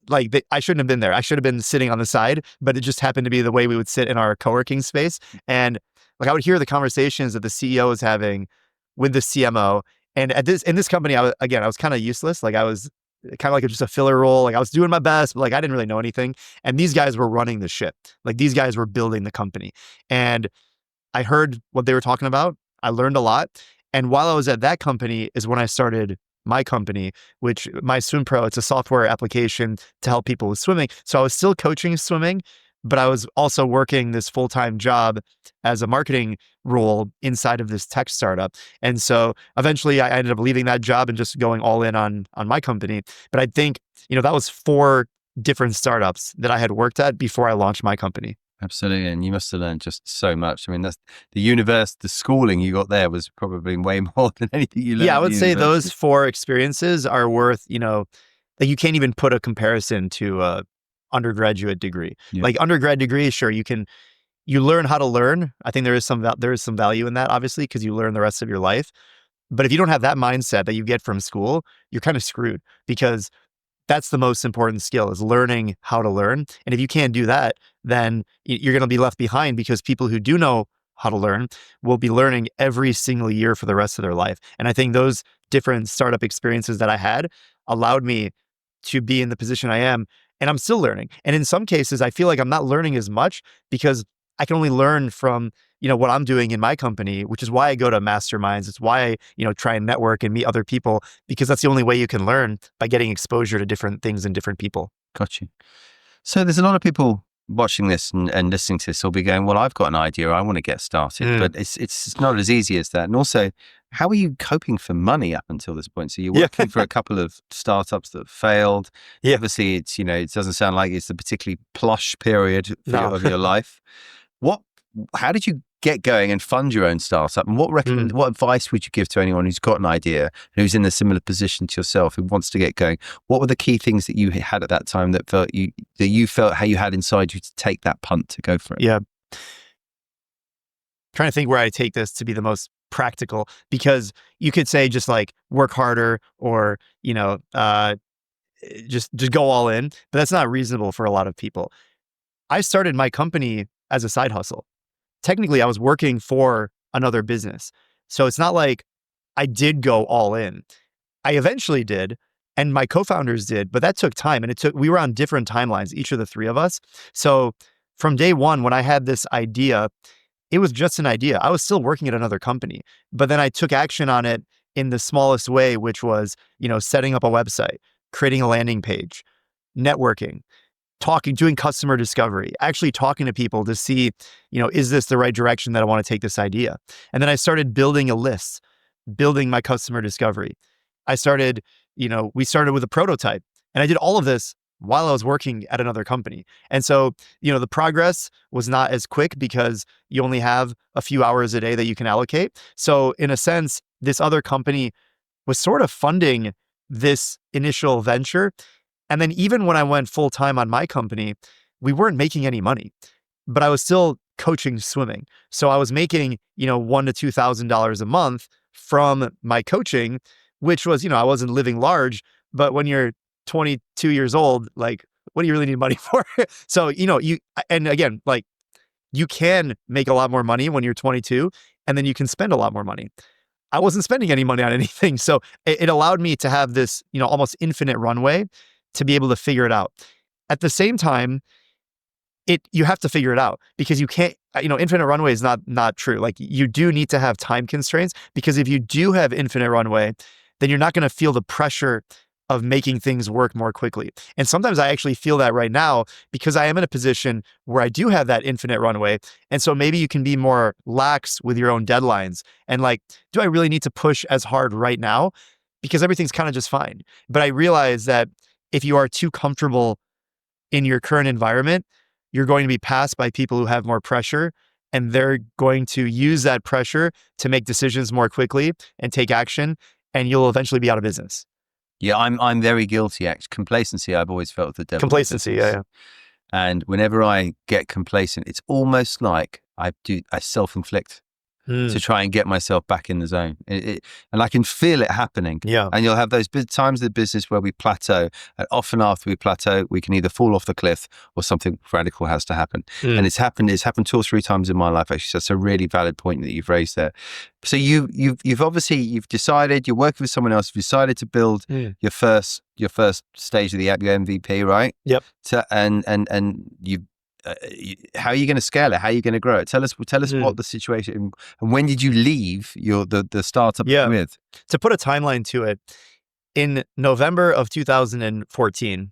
I shouldn't have been there. I should have been sitting on the side, but it just happened to be the way we would sit in our co-working space. And I would hear the conversations that the CEO was having with the CMO. And in this company, I was kind of useless. I was kind of like just a filler role. I was doing my best, but I didn't really know anything. And these guys were running the ship. These guys were building the company. And I heard what they were talking about. I learned a lot. And while I was at that company is when I started my company, which MySwimPro, it's a software application to help people with swimming. So I was still coaching swimming, but I was also working this full-time job as a marketing role inside of this tech startup. And so eventually I ended up leaving that job and just going all in on my company. But I think, that was 4 different startups that I had worked at before I launched my company. Absolutely. And you must have learned just so much. I mean, that's the schooling you got there was probably way more than anything you learned. Yeah, I would say those 4 experiences are worth, you can't even put a comparison to a undergraduate degree. Yeah. Undergrad degree, sure, you learn how to learn. I think there is some value in that, obviously, because you learn the rest of your life. But if you don't have that mindset that you get from school, you're kind of screwed, because that's the most important skill, is learning how to learn. And if you can't do that, then you're going to be left behind, because people who do know how to learn will be learning every single year for the rest of their life. And I think those different startup experiences that I had allowed me to be in the position I am. And I'm still learning. And in some cases, I feel like I'm not learning as much because I can only learn from, what I'm doing in my company, which is why I go to masterminds. It's why I, try and network and meet other people, because that's the only way you can learn, by getting exposure to different things and different people. Got you. So there's a lot of people watching this and listening to this will be going, well, I've got an idea. I want to get started, but it's not as easy as that. And also, how are you coping for money up until this point? So you're working for a couple of startups that failed. Yeah. Obviously, it's, it doesn't sound like it's a particularly plush period of your life. How did you get going and fund your own startup? And what advice would you give to anyone who's got an idea, who's in a similar position to yourself, who wants to get going? What were the key things that you had at that time that you felt how you had inside you to take that punt to go for it? Yeah. Trying to think where I take this to be the most practical, because you could say just like work harder or, just go all in, but that's not reasonable for a lot of people. I started my company as a side hustle. Technically, I was working for another business. So it's not like I did go all in. I eventually did, and my co-founders did, but that took time. And we were on different timelines, each of the three of us. So from day one, when I had this idea, it was just an idea. I was still working at another company, but then I took action on it in the smallest way, which was, setting up a website, creating a landing page, networking, doing customer discovery, actually talking to people to see, is this the right direction that I want to take this idea? And then I started building a list, building my customer discovery. We started with a prototype, and I did all of this while I was working at another company. And so, the progress was not as quick because you only have a few hours a day that you can allocate. So in a sense, this other company was sort of funding this initial venture. And then even when I went full time on my company, we weren't making any money, but I was still coaching swimming. So I was making, $1,000 to $2,000 a month from my coaching, which was, I wasn't living large, but when you're 22 years old, like, what do you really need money for? So, and again, like, you can make a lot more money when you're 22, and then you can spend a lot more money. I wasn't spending any money on anything. So it allowed me to have this, almost infinite runway to be able to figure it out. At the same time, you have to figure it out, because you can't, infinite runway is not true. Like, you do need to have time constraints, because if you do have infinite runway, then you're not going to feel the pressure of making things work more quickly. And sometimes I actually feel that right now, because I am in a position where I do have that infinite runway. And so maybe you can be more lax with your own deadlines. And like, do I really need to push as hard right now? Because everything's kind of just fine. But I realize that if you are too comfortable in your current environment, you're going to be passed by people who have more pressure, and they're going to use that pressure to make decisions more quickly and take action, and you'll eventually be out of business. Yeah, I'm very guilty. Complacency, I've always felt the devil. Complacency, yeah. And whenever I get complacent, it's almost like I self-inflict to try and get myself back in the zone. And I can feel it happening. Yeah. And you'll have those times in the business where we plateau. And often after we plateau, we can either fall off the cliff or something radical has to happen. And it's happened 2 or 3 times in my life, actually. So that's a really valid point that you've raised there. So you've obviously decided, you're working with someone else, you've decided to build your first stage of the app, your MVP, right? Yep. And you've how are you going to scale it? How are you going to grow it? Tell us what the situation, and when did you leave the startup with? To put a timeline to it, in November of 2014,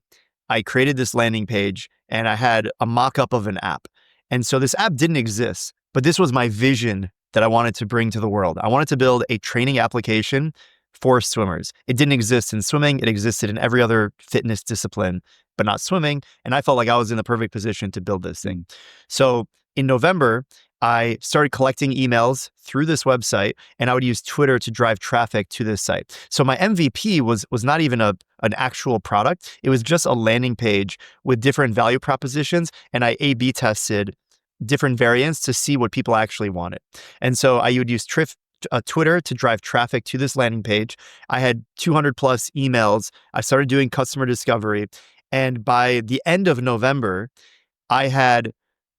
I created this landing page, and I had a mock-up of an app. And so this app didn't exist, but this was my vision that I wanted to bring to the world. I wanted to build a training application for swimmers. It didn't exist in swimming. It existed in every other fitness discipline, but not swimming. And I felt like I was in the perfect position to build this thing. So in November, I started collecting emails through this website, and I would use Twitter to drive traffic to this site. So my MVP was not even an actual product. It was just a landing page with different value propositions, and I A/B tested different variants to see what people actually wanted. And so I would use Twitter to drive traffic to this landing page. I had 200 plus emails. I started doing customer discovery. And by the end of November, I had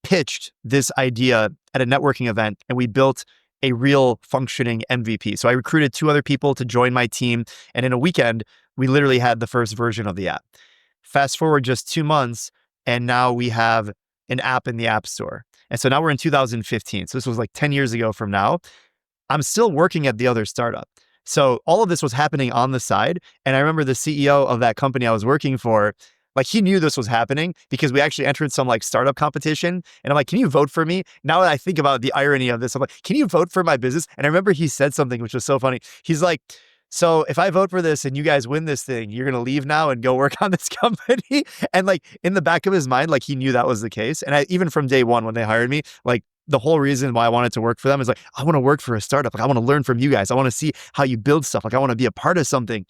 pitched this idea at a networking event, and we built a real functioning MVP. So I recruited 2 other people to join my team. And in a weekend, we literally had the first version of the app. Fast forward just 2 months, and now we have an app in the App Store. And so now we're in 2015. So this was like 10 years ago from now. I'm still working at the other startup. So all of this was happening on the side. And I remember the CEO of that company I was working for Like he knew this was happening because we actually entered some like startup competition. And I'm like, can you vote for me? Now that I think about the irony of this, I'm like, can you vote for my business? And I remember he said something which was so funny. He's like, so if I vote for this and you guys win this thing, you're going to leave now and go work on this company. And like in the back of his mind, like he knew that was the case. And even from day one, when they hired me, like the whole reason why I wanted to work for them is like, I want to work for a startup. Like I want to learn from you guys. I want to see how you build stuff. Like I want to be a part of something.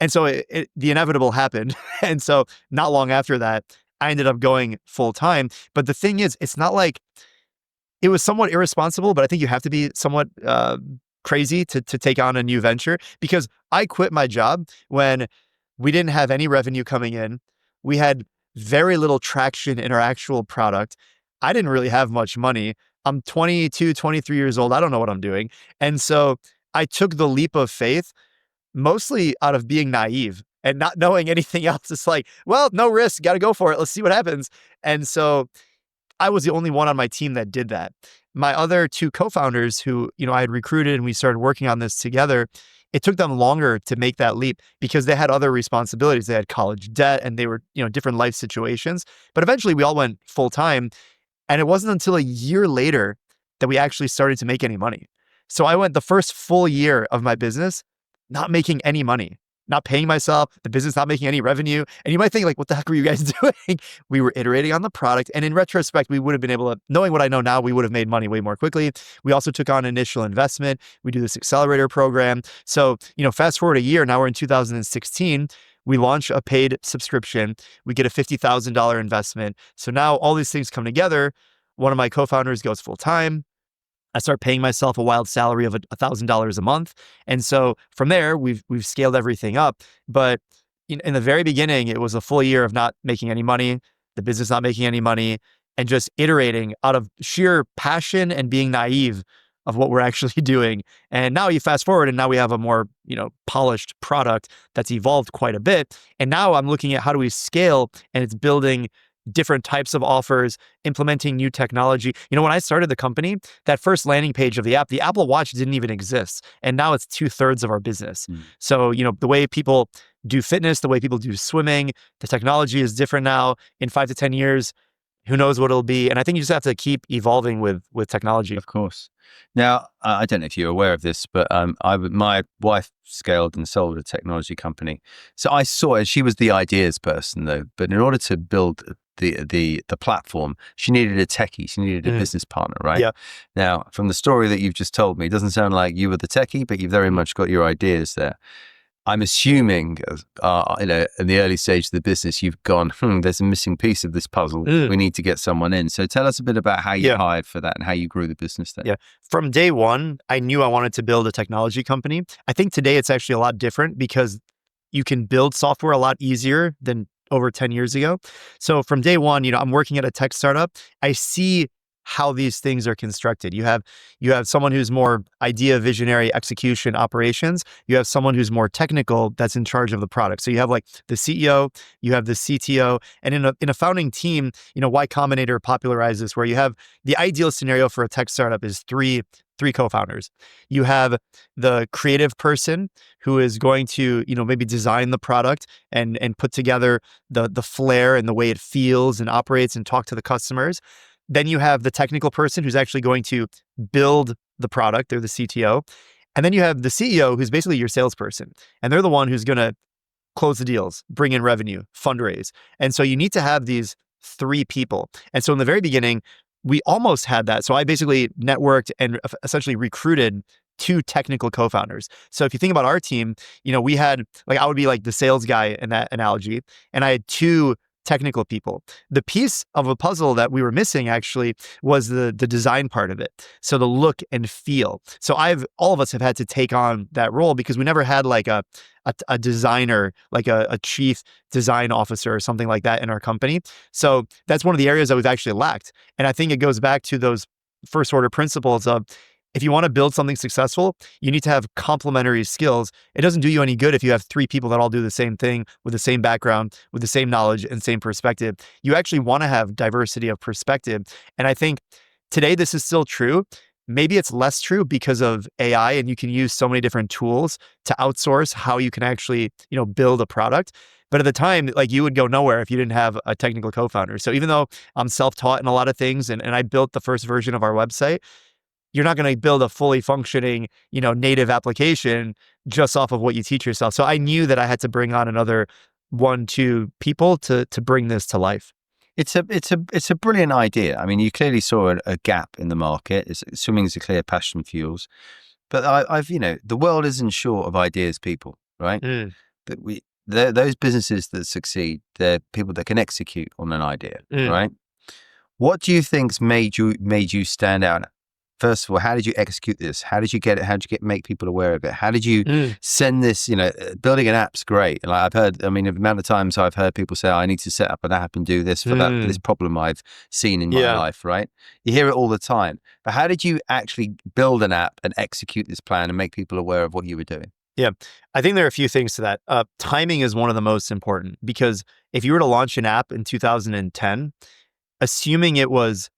And so the inevitable happened. And so not long after that, I ended up going full time. But the thing is, it's not like it was somewhat irresponsible, but I think you have to be somewhat crazy to take on a new venture, because I quit my job when we didn't have any revenue coming in. We had very little traction in our actual product. I didn't really have much money. I'm 22, 23 years old. I don't know what I'm doing. And so I took the leap of faith mostly out of being naive and not knowing anything else. It's like, well, no risk, got to go for it. Let's see what happens. And so I was the only one on my team that did that. My other two co-founders who, I had recruited and we started working on this together, it took them longer to make that leap because they had other responsibilities. They had college debt and they were, different life situations. But eventually we all went full time. And it wasn't until a year later that we actually started to make any money. So I went the first full year of my business not making any money, not paying myself, the business not making any revenue. And you might think like, what the heck were you guys doing? We were iterating on the product. And in retrospect, we would have been able to, knowing what I know now, we would have made money way more quickly. We also took on initial investment. We do this accelerator program. So, fast forward a year, now we're in 2016. We launch a paid subscription. We get a $50,000 investment. So now all these things come together. One of my co-founders goes full time. I start paying myself a wild salary of $1,000 a month. And so from there, we've scaled everything up. But in the very beginning, it was a full year of not making any money, the business not making any money, and just iterating out of sheer passion and being naive of what we're actually doing. And now you fast forward and now we have a more, polished product that's evolved quite a bit. And now I'm looking at how do we scale, and it's building different types of offers, implementing new technology. When I started the company, that first landing page of the app, the Apple Watch didn't even exist. And now it's 2/3 of our business. So, the way people do fitness, the way people do swimming, the technology is different now. In 5 to 10 years, who knows what it'll be. And I think you just have to keep evolving with technology. Of course. Now, I don't know if you're aware of this, but my wife scaled and sold a technology company. So I saw it. She was the ideas person though. But in order to build the platform, she needed a techie. She needed a business partner, right? Yeah. Now, from the story that you've just told me, it doesn't sound like you were the techie, but you've very much got your ideas there. I'm assuming, in the early stage of the business, you've gone, there's a missing piece of this puzzle. We need to get someone in. So tell us a bit about how you hired for that and how you grew the business there. Yeah. From day one, I knew I wanted to build a technology company. I think today it's actually a lot different because you can build software a lot easier than over 10 years ago. So from day one, I'm working at a tech startup. I see how these things are constructed. You have someone who's more idea, visionary, execution, operations. You have someone who's more technical that's in charge of the product. So you have like the CEO, you have the CTO, and in a founding team, Y Combinator popularized this, where you have the ideal scenario for a tech startup is three co-founders. You have the creative person who is going to, maybe design the product and put together the flair and the way it feels and operates and talk to the customers. Then you have the technical person who's actually going to build the product. They're the CTO. And then you have the CEO who's basically your salesperson. And they're the one who's going to close the deals, bring in revenue, fundraise. And so you need to have these three people. And so in the very beginning, we almost had that. So I basically networked and essentially recruited two technical co-founders. So if you think about our team, we had, I would be like the sales guy in that analogy. And I had two technical people. The piece of a puzzle that we were missing actually was the design part of it. So the look and feel. So all of us have had to take on that role because we never had like a designer, like a chief design officer or something like that in our company. So that's one of the areas that we've actually lacked. And I think it goes back to those first order principles of, if you want to build something successful, you need to have complementary skills. It doesn't do you any good if you have three people that all do the same thing with the same background, with the same knowledge and same perspective. You actually want to have diversity of perspective. And I think today this is still true. Maybe it's less true because of AI, and you can use so many different tools to outsource how you can actually, build a product. But at the time, like you would go nowhere if you didn't have a technical co-founder. So even though I'm self-taught in a lot of things and I built the first version of our website, you're not going to build a fully functioning, native application just off of what you teach yourself. So I knew that I had to bring on another 1-2 people to bring this to life. It's a brilliant idea. I mean, you clearly saw a gap in the market. Swimming is a clear passion for yours, but I've the world isn't short of ideas, people, right? That those businesses that succeed, they're people that can execute on an idea, right? What do you think's made you stand out? First of all, how did you execute this? How did you get it? How did you make people aware of it? How did you send this? Building an app's great. And I've heard, the amount of times I've heard people say, I need to set up an app and do this for this problem I've seen in my life, right? You hear it all the time. But how did you actually build an app and execute this plan and make people aware of what you were doing? Yeah, I think there are a few things to that. Timing is one of the most important, because if you were to launch an app in 2010, assuming it was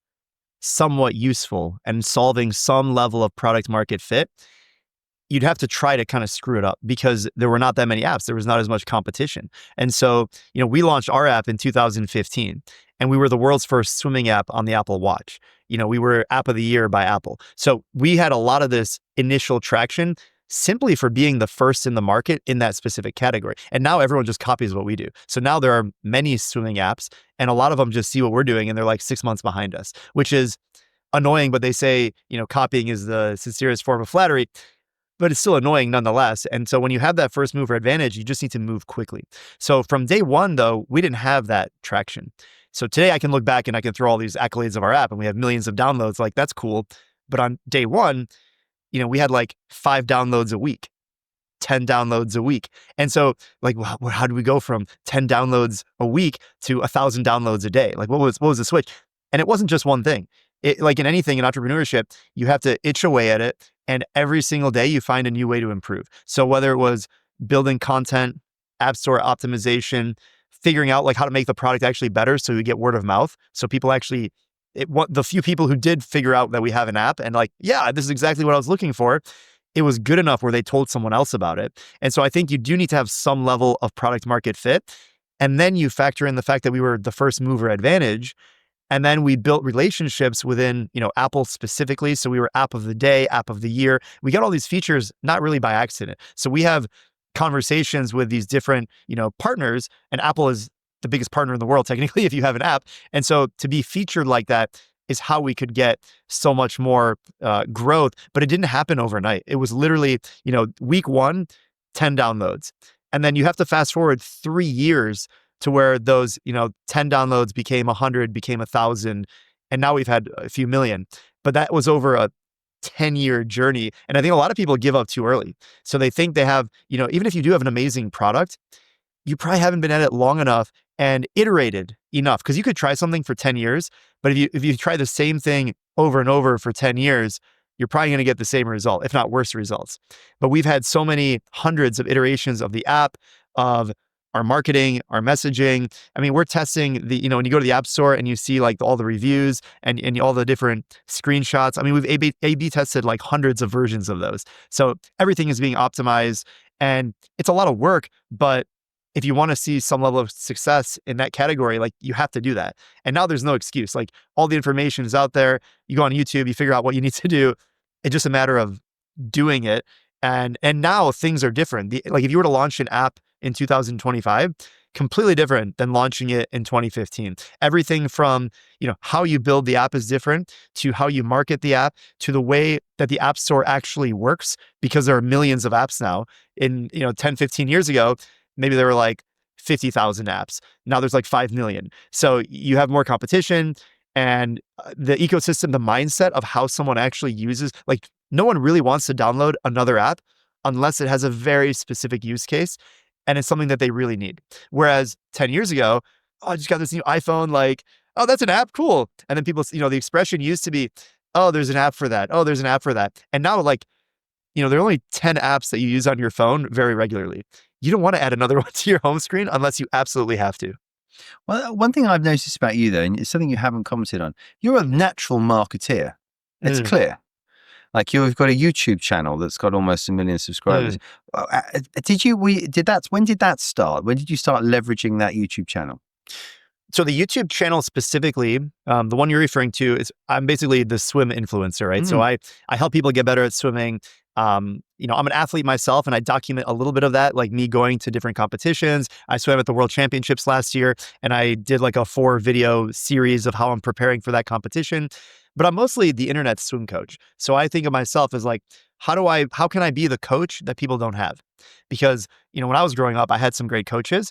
somewhat useful and solving some level of product market fit, you'd have to try to kind of screw it up because there were not that many apps. There was not as much competition. And so, we launched our app in 2015 and we were the world's first swimming app on the Apple Watch. We were App of the Year by Apple. So we had a lot of this initial traction simply for being the first in the market in that specific category. And now everyone just copies what we do. So now there are many swimming apps and a lot of them just see what we're doing and they're like 6 months behind us, which is annoying, but they say, copying is the sincerest form of flattery, but it's still annoying nonetheless. And so when you have that first mover advantage, you just need to move quickly. So from day one, though, we didn't have that traction. So today I can look back and I can throw all these accolades of our app and we have millions of downloads. Like, that's cool. But on day one, we had like 5 downloads a week, 10 downloads a week. And so like, how do we go from 10 downloads a week to 1,000 downloads a day? Like what was the switch? And it wasn't just one thing. Like in anything in entrepreneurship, you have to itch away at it. And every single day you find a new way to improve. So whether it was building content, app store optimization, figuring out like how to make the product actually better so you get word of mouth. So people actually, the few people who did figure out that we have an app and like, yeah, this is exactly what I was looking for, it was good enough where they told someone else about it. And so I think you do need to have some level of product market fit. And then you factor in the fact that we were the first mover advantage. And then we built relationships within, Apple specifically. So we were App of the Day, App of the Year. We got all these features not really by accident. So we have conversations with these different, partners, and Apple is the biggest partner in the world, technically, if you have an app. And so to be featured like that is how we could get so much more growth, but it didn't happen overnight. It was literally, week 1, 10 downloads. And then you have to fast forward 3 years to where those, 10 downloads became 100, became 1,000, and now we've had a few million. But that was over a 10-year journey. And I think a lot of people give up too early. So they think they have, even if you do have an amazing product, you probably haven't been at it long enough and iterated enough, because you could try something for 10 years, but if you try the same thing over and over for 10 years, you're probably going to get the same result, if not worse results. But we've had so many hundreds of iterations of the app, of our marketing, our messaging. I mean, we're testing when you go to the App Store and you see like all the reviews and all the different screenshots. I mean, we've A/B tested like hundreds of versions of those. So everything is being optimized and it's a lot of work, but if you want to see some level of success in that category, like you have to do that. And now there's no excuse. Like all the information is out there. You go on YouTube, you figure out what you need to do. It's just a matter of doing it. And now things are different. Like if you were to launch an app in 2025, completely different than launching it in 2015. Everything from, how you build the app is different, to how you market the app, to the way that the App Store actually works, because there are millions of apps now. In, 10, 15 years ago, maybe there were like 50,000 apps. Now there's like 5 million. So you have more competition, and the ecosystem, the mindset of how someone actually uses, like no one really wants to download another app unless it has a very specific use case and it's something that they really need. Whereas 10 years ago, oh, I just got this new iPhone, like, oh, that's an app, cool. And then people, the expression used to be, oh, there's an app for that. Oh, there's an app for that. And now like, there are only 10 apps that you use on your phone very regularly. You don't want to add another one to your home screen unless you absolutely have to. Well, one thing I've noticed about you though, and it's something you haven't commented on, you're a natural marketeer. It's clear. Like you've got a YouTube channel that's got almost 1 million subscribers. When did that start? When did you start leveraging that YouTube channel? So the YouTube channel specifically, the one you're referring to, is I'm basically the swim influencer, right? So I help people get better at swimming. I'm an athlete myself, and I document a little bit of that, like me going to different competitions. I swam at the World Championships last year, and I did like a 4-video series of how I'm preparing for that competition. But I'm mostly the internet swim coach. So I think of myself as like, how can I be the coach that people don't have? Because, when I was growing up, I had some great coaches,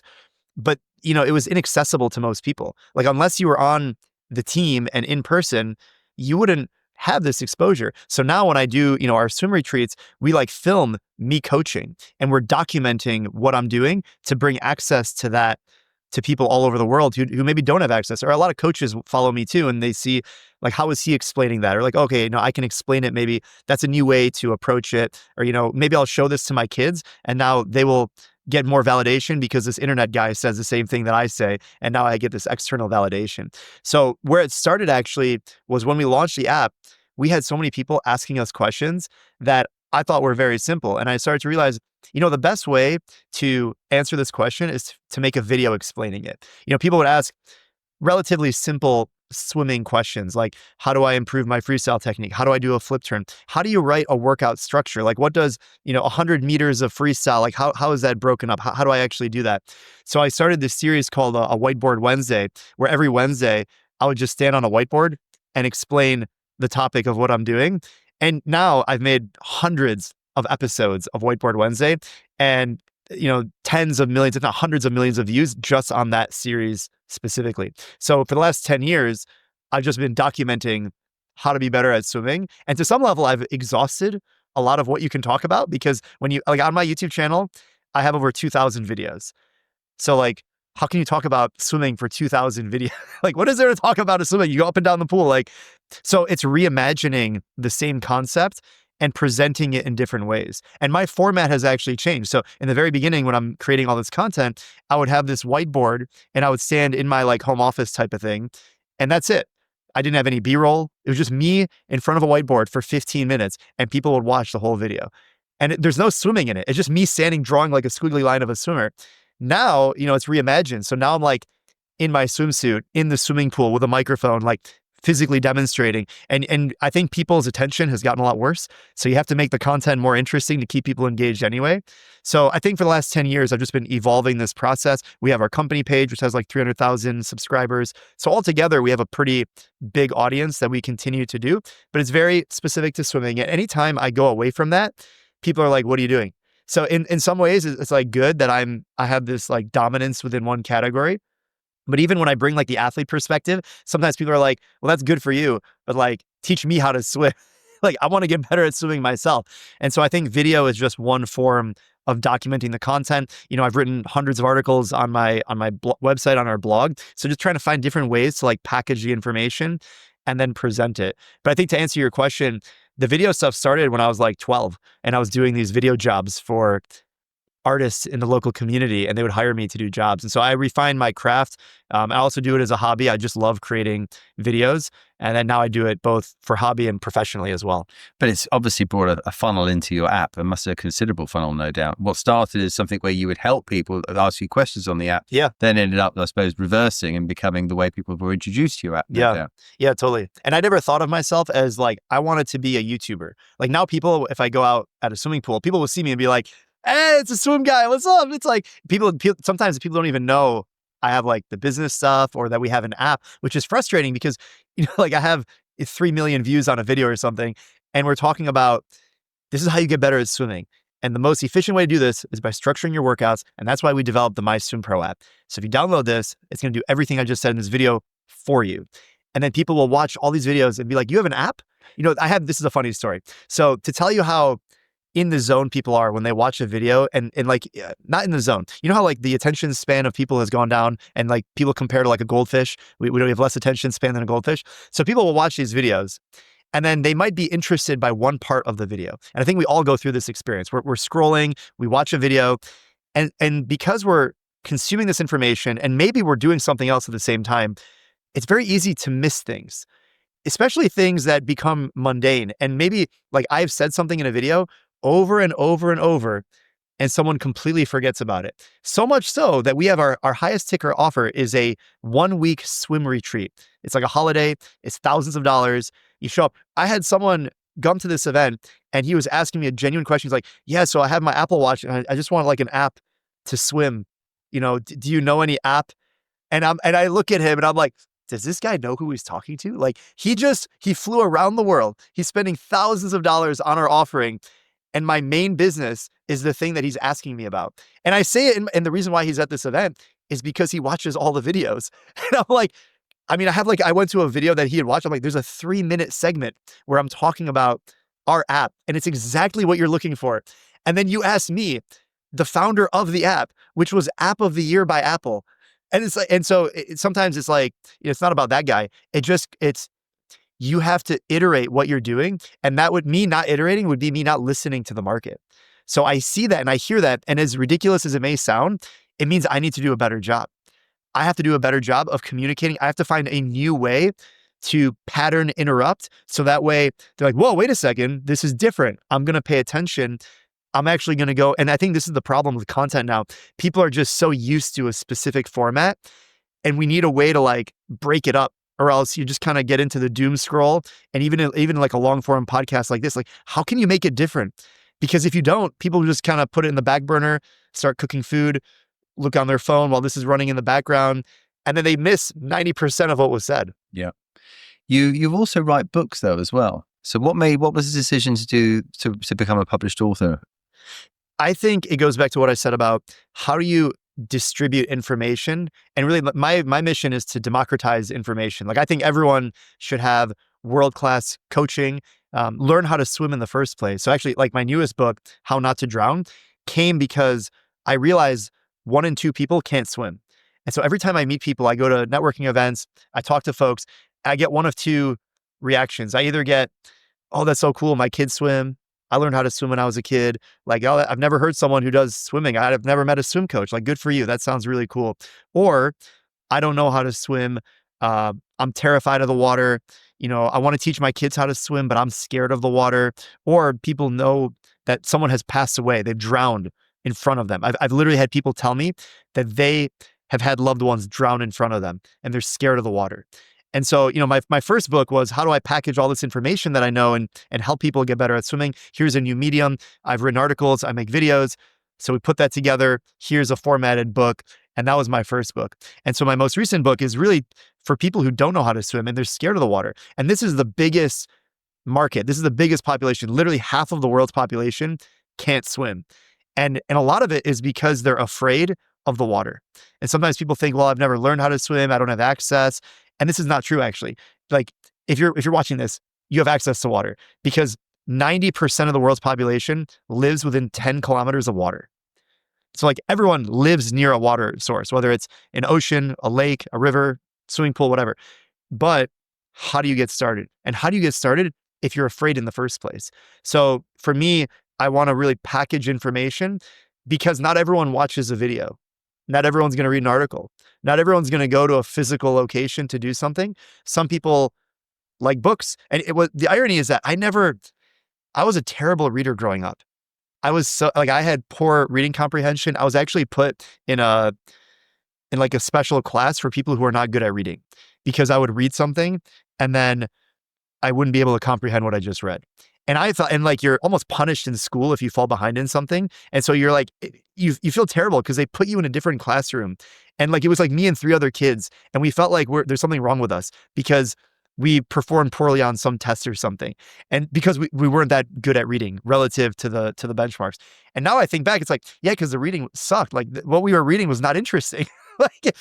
but it was inaccessible to most people. Like, unless you were on the team and in person, you wouldn't have this exposure. So now when I do, our swim retreats, we like film me coaching, and we're documenting what I'm doing to bring access to that to people all over the world who maybe don't have access. Or a lot of coaches follow me too, and they see like, how is he explaining that? Or like, okay, I can explain it. Maybe that's a new way to approach it. Or, maybe I'll show this to my kids, and now they will get more validation because this internet guy says the same thing that I say. And now I get this external validation. So where it started actually was when we launched the app, we had so many people asking us questions that I thought were very simple. And I started to realize, the best way to answer this question is to make a video explaining it. People would ask relatively simple swimming questions like, how do I improve my freestyle technique? How do I do a flip turn? How do you write a workout structure? Like, what does, 100 meters of freestyle, like how is that broken up? How do I actually do that? So I started this series called a Whiteboard Wednesday, where every Wednesday I would just stand on a whiteboard and explain the topic of what I'm doing. And now I've made hundreds of episodes of Whiteboard Wednesday, and tens of millions, if not hundreds of millions of views just on that series specifically. So for the last 10 years, I've just been documenting how to be better at swimming. And to some level, I've exhausted a lot of what you can talk about, because when you, like, on my YouTube channel, I have over 2,000 videos. So like, how can you talk about swimming for 2,000 videos? Like, what is there to talk about in swimming? You go up and down the pool. Like, so it's reimagining the same concept and presenting it in different ways. And my format has actually changed. So in the very beginning, when I'm creating all this content, I would have this whiteboard and I would stand in my like home office type of thing. And that's it. I didn't have any B-roll. It was just me in front of a whiteboard for 15 minutes, and people would watch the whole video. And there's no swimming in it. It's just me standing, drawing like a squiggly line of a swimmer. Now, it's reimagined. So now I'm like in my swimsuit, in the swimming pool with a microphone, like physically demonstrating. And I think people's attention has gotten a lot worse. So you have to make the content more interesting to keep people engaged anyway. So I think for the last 10 years, I've just been evolving this process. We have our company page, which has like 300,000 subscribers. So altogether, we have a pretty big audience that we continue to do, but it's very specific to swimming. And anytime I go away from that, people are like, what are you doing? So in some ways, it's like good that I have this like dominance within one category. But even when I bring like the athlete perspective, sometimes people are like, well, that's good for you, but like, teach me how to swim. Like, I want to get better at swimming myself. And so I think video is just one form of documenting the content. I've written hundreds of articles on my website, on our blog. So just trying to find different ways to like package the information and then present it. But I think to answer your question, the video stuff started when I was like 12, and I was doing these video jobs for artists in the local community, and they would hire me to do jobs. And so I refined my craft. I also do it as a hobby. I just love creating videos. And then now I do it both for hobby and professionally as well. But it's obviously brought a funnel into your app. It must have a considerable funnel, no doubt. What started as something where you would help people ask you questions on the app, then ended up, I suppose, reversing and becoming the way people were introduced to your app. Yeah, totally. And I never thought of myself as like, I wanted to be a YouTuber. Like now people, if I go out at a swimming pool, people will see me and be like, hey, it's a swim guy. What's up? It's like sometimes people don't even know I have like the business stuff or that we have an app, which is frustrating because, like I have 3 million views on a video or something. And we're talking about, this is how you get better at swimming. And the most efficient way to do this is by structuring your workouts. And that's why we developed the MySwimPro app. So if you download this, it's going to do everything I just said in this video for you. And then people will watch all these videos and be like, you have an app? This is a funny story. So to tell you how in the zone people are when they watch a video and like, not in the zone. You know how like the attention span of people has gone down and like people compare to like a goldfish. We have less attention span than a goldfish. So people will watch these videos and then they might be interested by one part of the video. And I think we all go through this experience. We're scrolling, we watch a video, and because we're consuming this information and maybe we're doing something else at the same time, it's very easy to miss things. especially things that become mundane. And maybe like I've said something in a video over and over and over, and someone completely forgets about it. So much so that we have our highest ticker offer is a 1-week swim retreat. It's like a holiday. It's thousands of dollars. You show up. I had someone come to this event and he was asking me a genuine question. He's like, yeah, so I have my Apple Watch and I just want like an app to swim. You know, do you know any app? And I look at him and I'm like, does this guy know who he's talking to? Like he flew around the world. He's spending thousands of dollars on our offering. And my main business is the thing that he's asking me about. And I say it, and the reason why he's at this event is because he watches all the videos. And I'm like, I mean, I went to a video that he had watched. I'm like, there's a 3-minute segment where I'm talking about our app, and it's exactly what you're looking for. And then you ask me, the founder of the app, which was App of the Year by Apple. And it's like, and so sometimes it's like, it's not about that guy. You have to iterate what you're doing. And that would me not iterating would be me not listening to the market. So I see that and I hear that. And as ridiculous as it may sound, it means I need to do a better job. I have to do a better job of communicating. I have to find a new way to pattern interrupt. So that way they're like, whoa, wait a second. This is different. I'm going to pay attention. I'm actually going to go. And I think this is the problem with content now. People are just so used to a specific format and we need a way to like break it up. Or else you just kind of get into the doom scroll. And even like a long form podcast like this, like how can you make it different? Because if you don't, people just kind of put it in the back burner, start cooking food, look on their phone while this is running in the background, and then they miss 90% of what was said. Yeah. You also write books though as well. So what was the decision to become a published author? I think it goes back to what I said about how do you distribute information. And really my mission is to democratize information. Like I think everyone should have world-class coaching, learn how to swim in the first place. So actually like my newest book, How Not to Drown, came because I realized 1 in 2 people can't swim. And so every time I meet people, I go to networking events, I talk to folks, I get one of 2 reactions. I either get, oh, that's so cool, my kids swim. I learned how to swim when I was a kid. Like, oh, I've never heard someone who does swimming. I've never met a swim coach. Like, good for you. That sounds really cool. Or I don't know how to swim. I'm terrified of the water. You know, I want to teach my kids how to swim, but I'm scared of the water. Or people know that someone has passed away. They've drowned in front of them. I've literally had people tell me that they have had loved ones drown in front of them and they're scared of the water. And so, you know, my first book was how do I package all this information that I know and help people get better at swimming? Here's a new medium. I've written articles. I make videos. So we put that together. Here's a formatted book. And that was my first book. And so my most recent book is really for people who don't know how to swim and they're scared of the water. And this is the biggest market. This is the biggest population. Literally half of the world's population can't swim. And a lot of it is because they're afraid of the water. And sometimes people think, well, I've never learned how to swim. I don't have access. And this is not true, actually. Like if you're watching this, you have access to water because 90% of the world's population lives within 10 kilometers of water. So like everyone lives near a water source, whether it's an ocean, a lake, a river, swimming pool, whatever. But how do you get started? And how do you get started if you're afraid in the first place? So for me, I want to really package information because not everyone watches a video. Not everyone's going to read an article. Not everyone's going to go to a physical location to do something. Some people like books. And the irony is that I was a terrible reader growing up. I had poor reading comprehension. I was actually put in like a special class for people who are not good at reading because I would read something and then I wouldn't be able to comprehend what I just read. And I thought, and like you're almost punished in school if you fall behind in something. And so you're like, you feel terrible because they put you in a different classroom. And like, it was like me and 3 other kids. And we felt like there's something wrong with us because we performed poorly on some test or something. And because we weren't that good at reading relative to the benchmarks. And now I think back, it's like, yeah, because the reading sucked. Like what we were reading was not interesting. Like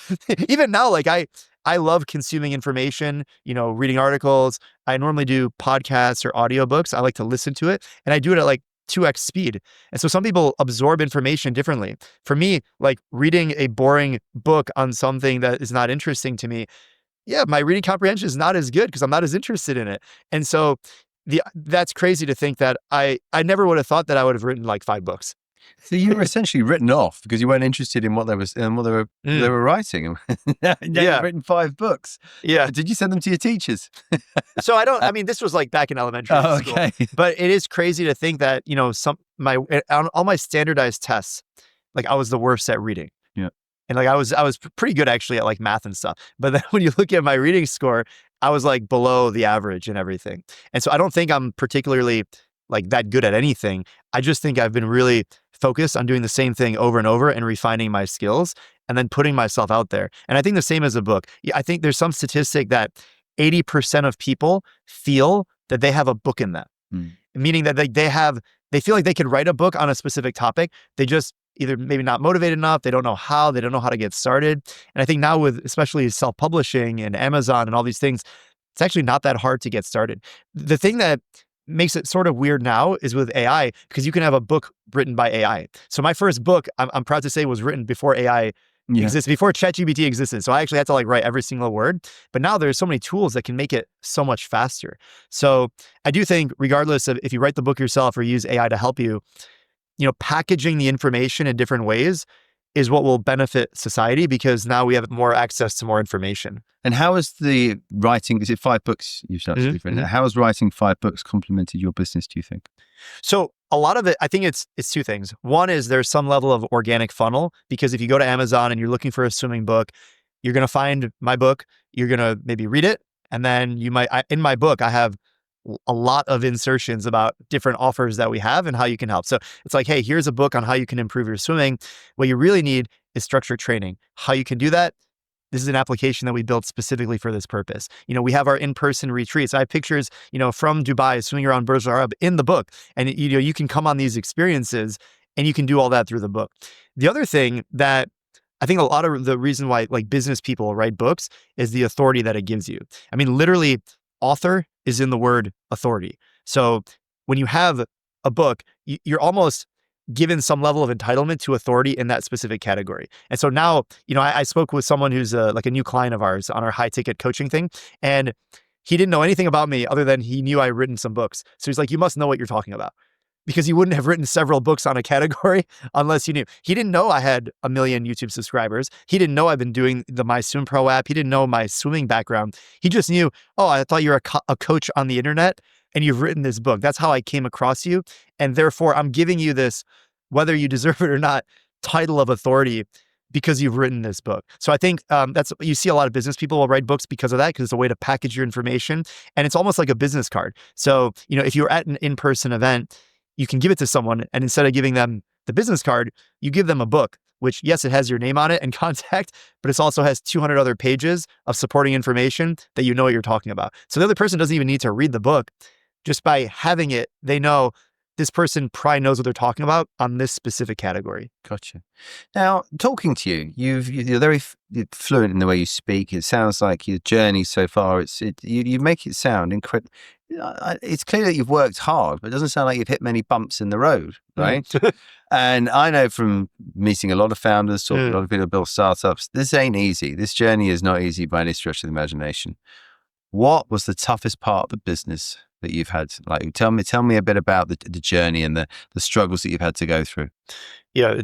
even now, like I love consuming information, you know, reading articles. I normally do podcasts or audiobooks. I like to listen to it and I do it at like 2x speed. And so some people absorb information differently. For me, like reading a boring book on something that is not interesting to me, yeah, my reading comprehension is not as good because I'm not as interested in it. And so that's crazy to think that I never would have thought that I would have written like 5 books. So you were essentially written off because you weren't interested in what they were writing. Yeah, you've written 5 books. Yeah. Did you send them to your teachers? So I mean, this was like back in elementary school, Okay. but it is crazy to think that, on all my standardized tests, like I was the worst at reading. Yeah. And like I was pretty good actually at like math and stuff. But then when you look at my reading score, I was like below the average and everything. And so I don't think I'm particularly like that good at anything. I just think I've been really focused on doing the same thing over and over and refining my skills and then putting myself out there. And I think the same as a book. I think there's some statistic that 80% of people feel that they have a book in them, meaning that they feel like they could write a book on a specific topic. They just either maybe not motivated enough, they don't know how to get started. And I think now with especially self-publishing and Amazon and all these things, it's actually not that hard to get started. The thing that makes it sort of weird now is with AI, because you can have a book written by AI. So my first book, I'm proud to say, was written before AI existed, before ChatGPT existed. So I actually had to like write every single word. But now there's so many tools that can make it so much faster. So I do think regardless of if you write the book yourself or use AI to help you, packaging the information in different ways is what will benefit society, because now we have more access to more information. And how has the writing, is it 5 books you've started to written? How has writing 5 books complemented your business, do you think? So a lot of it, I think it's 2 things. One is there's some level of organic funnel, because if you go to Amazon and you're looking for a swimming book, you're going to find my book, you're going to maybe read it. And then in my book, I have a lot of insertions about different offers that we have and how you can help. So it's like, hey, here's a book on how you can improve your swimming. What you really need is structured training. How you can do that, this is an application that we built specifically for this purpose. We have our in-person retreats. I have pictures, from Dubai swimming around Burj Al Arab in the book. And, you can come on these experiences and you can do all that through the book. The other thing that I think a lot of the reason why like business people write books is the authority that it gives you. I mean, literally, author is in the word authority. So when you have a book, you're almost given some level of entitlement to authority in that specific category. And so now, I spoke with someone who's like a new client of ours on our high ticket coaching thing. And he didn't know anything about me other than he knew I'd written some books. So he's like, you must know what you're talking about, because you wouldn't have written several books on a category unless you knew. He didn't know I had 1 million YouTube subscribers. He didn't know I've been doing the MySwimPro app. He didn't know my swimming background. He just knew, oh, I thought you're a coach on the internet and you've written this book. That's how I came across you. And therefore, I'm giving you this, whether you deserve it or not, title of authority because you've written this book. So I think you see a lot of business people will write books because of that, because it's a way to package your information. And it's almost like a business card. So, if you're at an in-person event, you can give it to someone, and instead of giving them the business card, you give them a book, which, yes, it has your name on it and contact, but it also has 200 other pages of supporting information that you know what you're talking about. So the other person doesn't even need to read the book. Just by having it, they know this person probably knows what they're talking about on this specific category. Gotcha. Now, talking to you, you're very fluent in the way you speak. It sounds like your journey so far, you make it sound incredible. It's clear that you've worked hard, but it doesn't sound like you've hit many bumps in the road, right? And I know from meeting a lot of founders, talking to a lot of people who build startups, this ain't easy. This journey is not easy by any stretch of the imagination. What was the toughest part of the business that you've had? Like, tell me a bit about the journey and the struggles that you've had to go through. Yeah,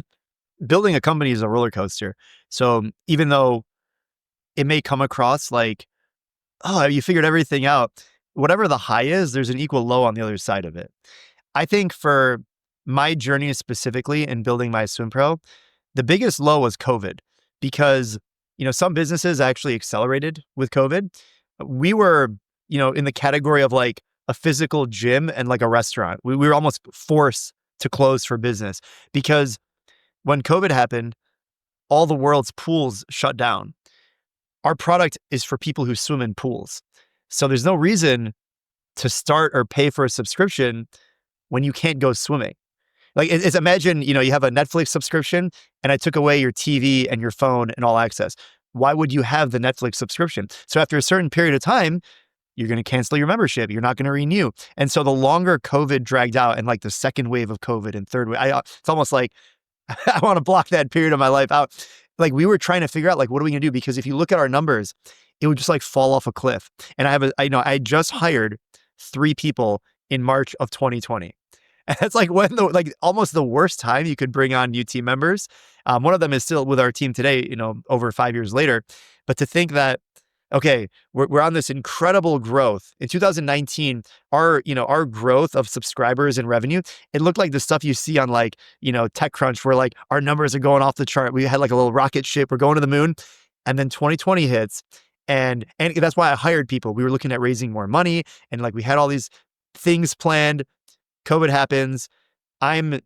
building a company is a roller coaster. So even though it may come across like, oh, you figured everything out, whatever the high is, there's an equal low on the other side of it. I think for my journey specifically in building MySwimPro, the biggest low was COVID, because, some businesses actually accelerated with COVID. We were, in the category of like a physical gym and like a restaurant. We were almost forced to close for business, because when COVID happened, all the world's pools shut down. Our product is for people who swim in pools. So there's no reason to start or pay for a subscription when you can't go swimming. Like, it's imagine, you have a Netflix subscription and I took away your TV and your phone and all access. Why would you have the Netflix subscription? So after a certain period of time, you're going to cancel your membership. You're not going to renew. And so the longer COVID dragged out, and like the second wave of COVID and third wave, it's almost like I want to block that period of my life out. Like, we were trying to figure out, like, what are we going to do? Because if you look at our numbers, it would just like fall off a cliff. And I just hired 3 people in March of 2020. And it's like almost the worst time you could bring on new team members. One of them is still with our team today, over 5 years later. But to think that, okay, we're on this incredible growth. In 2019, our growth of subscribers and revenue, it looked like the stuff you see on TechCrunch, where like our numbers are going off the chart. We had like a little rocket ship, we're going to the moon. And then 2020 hits. And that's why I hired people. We were looking at raising more money, and like we had all these things planned. COVID happens. I'm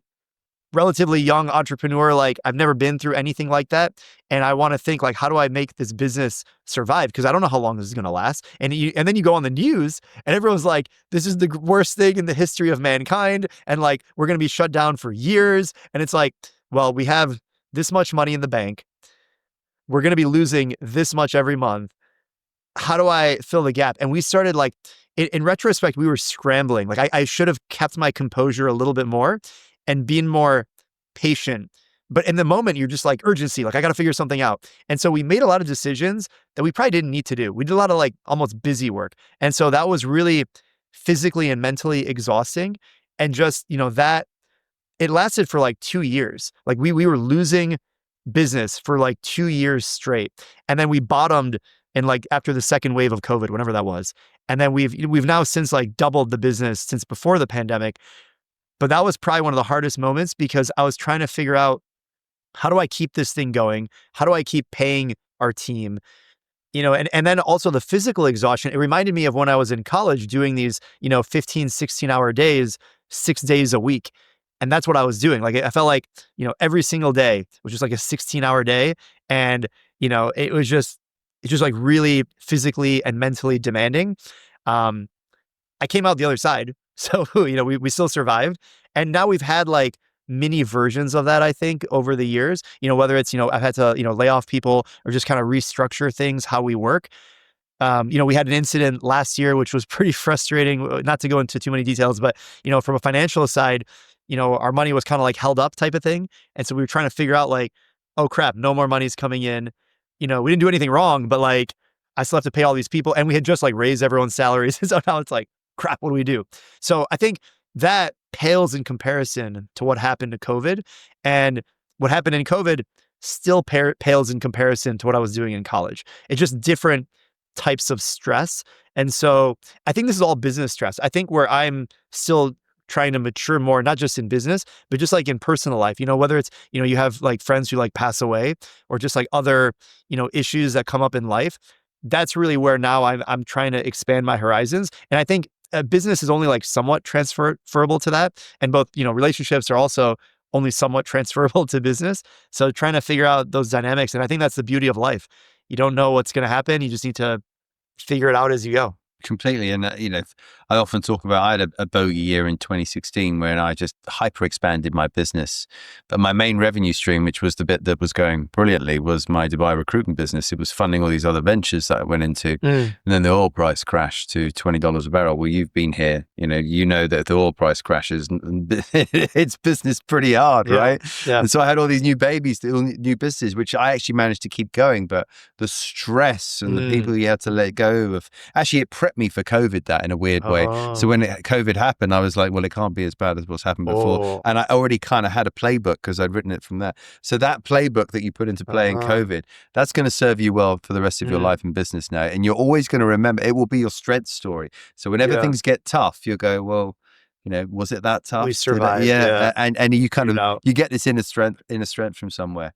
relatively young entrepreneur. Like I've never been through anything like that. And I want to think like, how do I make this business survive? Because I don't know how long this is going to last. And then you go on the news and everyone's like, this is the worst thing in the history of mankind. And like, we're going to be shut down for years. And it's like, well, we have this much money in the bank. We're going to be losing this much every month. How do I fill the gap? And we started like, in retrospect, we were scrambling. Like I should have kept my composure a little bit more and been more patient. But in the moment, you're just like urgency, like I got to figure something out. And so we made a lot of decisions that we probably didn't need to do. We did a lot of like almost busy work. And so that was really physically and mentally exhausting. And just, that it lasted for like 2 years. Like we were losing business for like 2 years straight. And then we bottomed in like after the second wave of COVID, whenever that was. And then we've now since like doubled the business since before the pandemic. But that was probably one of the hardest moments because I was trying to figure out, how do I keep this thing going? How do I keep paying our team? And then also the physical exhaustion. It reminded me of when I was in college doing these, 15, 16-hour days, 6 days a week. And that's what I was doing. Like I felt like, every single day was just like a 16-hour day. And, it was just like really physically and mentally demanding. I came out the other side. So, we still survived. And now we've had like mini versions of that, I think, over the years, whether it's, I've had to, lay off people or just kind of restructure things, how we work. We had an incident last year, which was pretty frustrating, not to go into too many details, but, from a financial side, our money was kind of like held up type of thing. And so we were trying to figure out like, oh crap, no more money's coming in. We didn't do anything wrong, but like I still have to pay all these people, and we had just like raised everyone's salaries. So now it's like, crap, what do we do? So I think that pales in comparison to what happened to COVID, and what happened in COVID still pales in comparison to what I was doing in college. It's just different types of stress. And so I think this is all business stress. I think where I'm still trying to mature more, not just in business, but just like in personal life, whether it's, you have like friends who like pass away or just like other, issues that come up in life. That's really where now I'm trying to expand my horizons. And I think business is only like somewhat transferable to that. And both, relationships are also only somewhat transferable to business. So trying to figure out those dynamics. And I think that's the beauty of life. You don't know what's going to happen. You just need to figure it out as you go. Completely. And, I often talk about, I had a bogey year in 2016 when I just hyper expanded my business. But my main revenue stream, which was the bit that was going brilliantly, was my Dubai recruitment business. It was funding all these other ventures that I went into. And then the oil price crashed to $20 a barrel. Well, you've been here, you know that the oil price crashes, it's business pretty hard, right? Yeah. And so I had all these new babies, new businesses, which I actually managed to keep going. But the stress and the people you had to let go of, actually it prepped me for COVID, that in a weird way. So when COVID happened, I was like, well, it can't be as bad as what's happened before. And I already kind of had a playbook because I'd written it from there. So that playbook that you put into play in COVID, that's going to serve you well for the rest of your life in business now. And you're always going to remember, it will be your strength story. So whenever things get tough, you'll go, well, was it that tough? We survived. And you kind of, you get this inner strength from somewhere.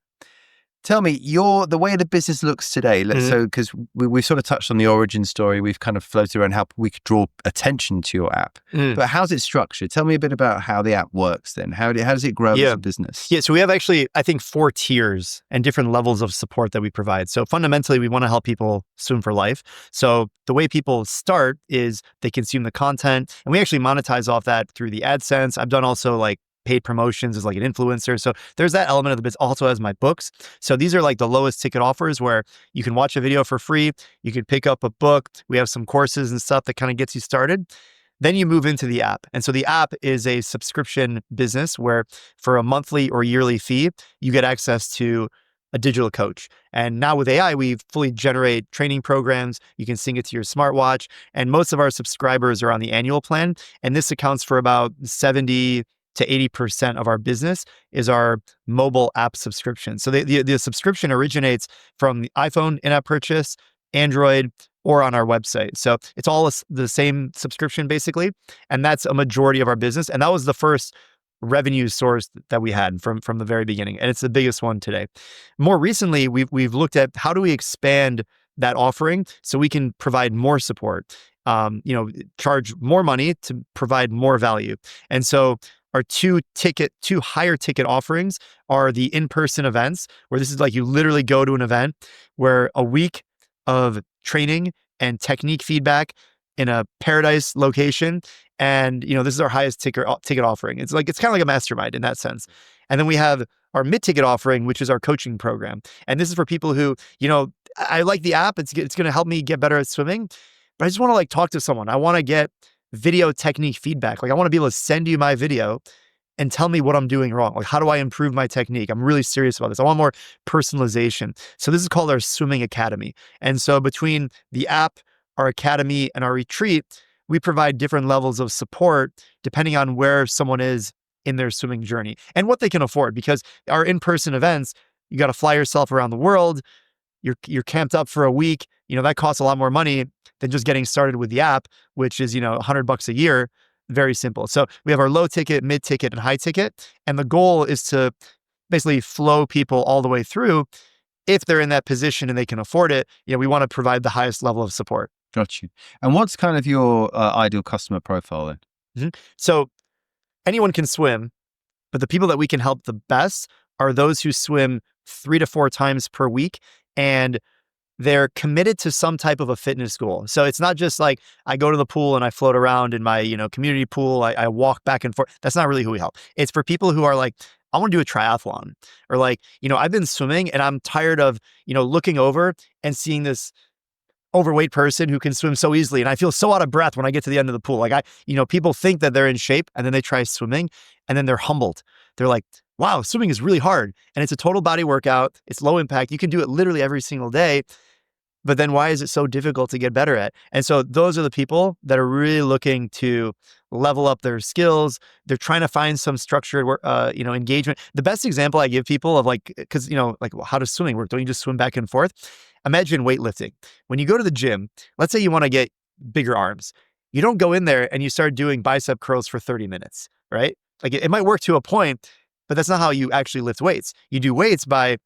Tell me, the way the business looks today, so because we sort of touched on the origin story, we've kind of floated around how we could draw attention to your app. But how's it structured? Tell me a bit about how the app works then. How does it grow as a business? Yeah, so we have actually, I think, 4 tiers and different levels of support that we provide. So fundamentally, we want to help people swim for life. So the way people start is they consume the content, and we actually monetize off that through the AdSense. I've done also like paid promotions as like an influencer. So there's that element of the business. Also has my books. So these are like the lowest ticket offers where you can watch a video for free. You can pick up a book. We have some courses and stuff that kind of gets you started. Then you move into the app. And so the app is a subscription business where for a monthly or yearly fee, you get access to a digital coach. And now with AI, we fully generate training programs. You can sync it to your smartwatch. And most of our subscribers are on the annual plan. And this accounts for about 70 to 80% of our business is our mobile app subscription. So the subscription originates from the iPhone in-app purchase, Android, or on our website. So it's all the same subscription basically. And that's a majority of our business. And that was the first revenue source that we had from the very beginning. And it's the biggest one today. More recently, we've looked at how do we expand that offering so we can provide more support, charge more money to provide more value. And so our two higher ticket offerings are the in-person events, where this is like you literally go to an event where a week of training and technique feedback in a paradise location. And, this is our highest ticket offering. It's kind of like a mastermind in that sense. And then we have our mid-ticket offering, which is our coaching program. And this is for people who, I like the app. It's going to help me get better at swimming, but I just want to talk to someone. I want to get video technique feedback. I want to be able to send you my video and tell me what I'm doing wrong. How do I improve my technique? I'm really serious about this. I want more personalization. So this is called our Swimming Academy. And so between the app, our academy, and our retreat, we provide different levels of support depending on where someone is in their swimming journey and what they can afford. Because our in-person events, you got to fly yourself around the world. You're camped up for a week. That costs a lot more money than just getting started with the app, which is, $100 a year. Very simple. So we have our low ticket, mid ticket, and high ticket. And the goal is to basically flow people all the way through. If they're in that position and they can afford it, we want to provide the highest level of support. Got you. And what's kind of your ideal customer profile then? Mm-hmm. So anyone can swim, but the people that we can help the best are those who swim 3 to 4 times per week, and they're committed to some type of a fitness goal. So it's not just like I go to the pool and I float around in my community pool. I walk back and forth. That's not really who we help. It's for people who are like, I want to do a triathlon, or I've been swimming and I'm tired of looking over and seeing this overweight person who can swim so easily. And I feel so out of breath when I get to the end of the pool. People think that they're in shape and then they try swimming and then they're humbled. They're like, wow, swimming is really hard. And it's a total body workout. It's low impact. You can do it literally every single day. But then why is it so difficult to get better at? And so those are the people that are really looking to level up their skills. They're trying to find some structured engagement. The best example I give people of how does swimming work? Don't you just swim back and forth? Imagine weightlifting. When you go to the gym, let's say you want to get bigger arms. You don't go in there and you start doing bicep curls for 30 minutes, right? It might work to a point, but that's not how you actually lift weights. You do weights by,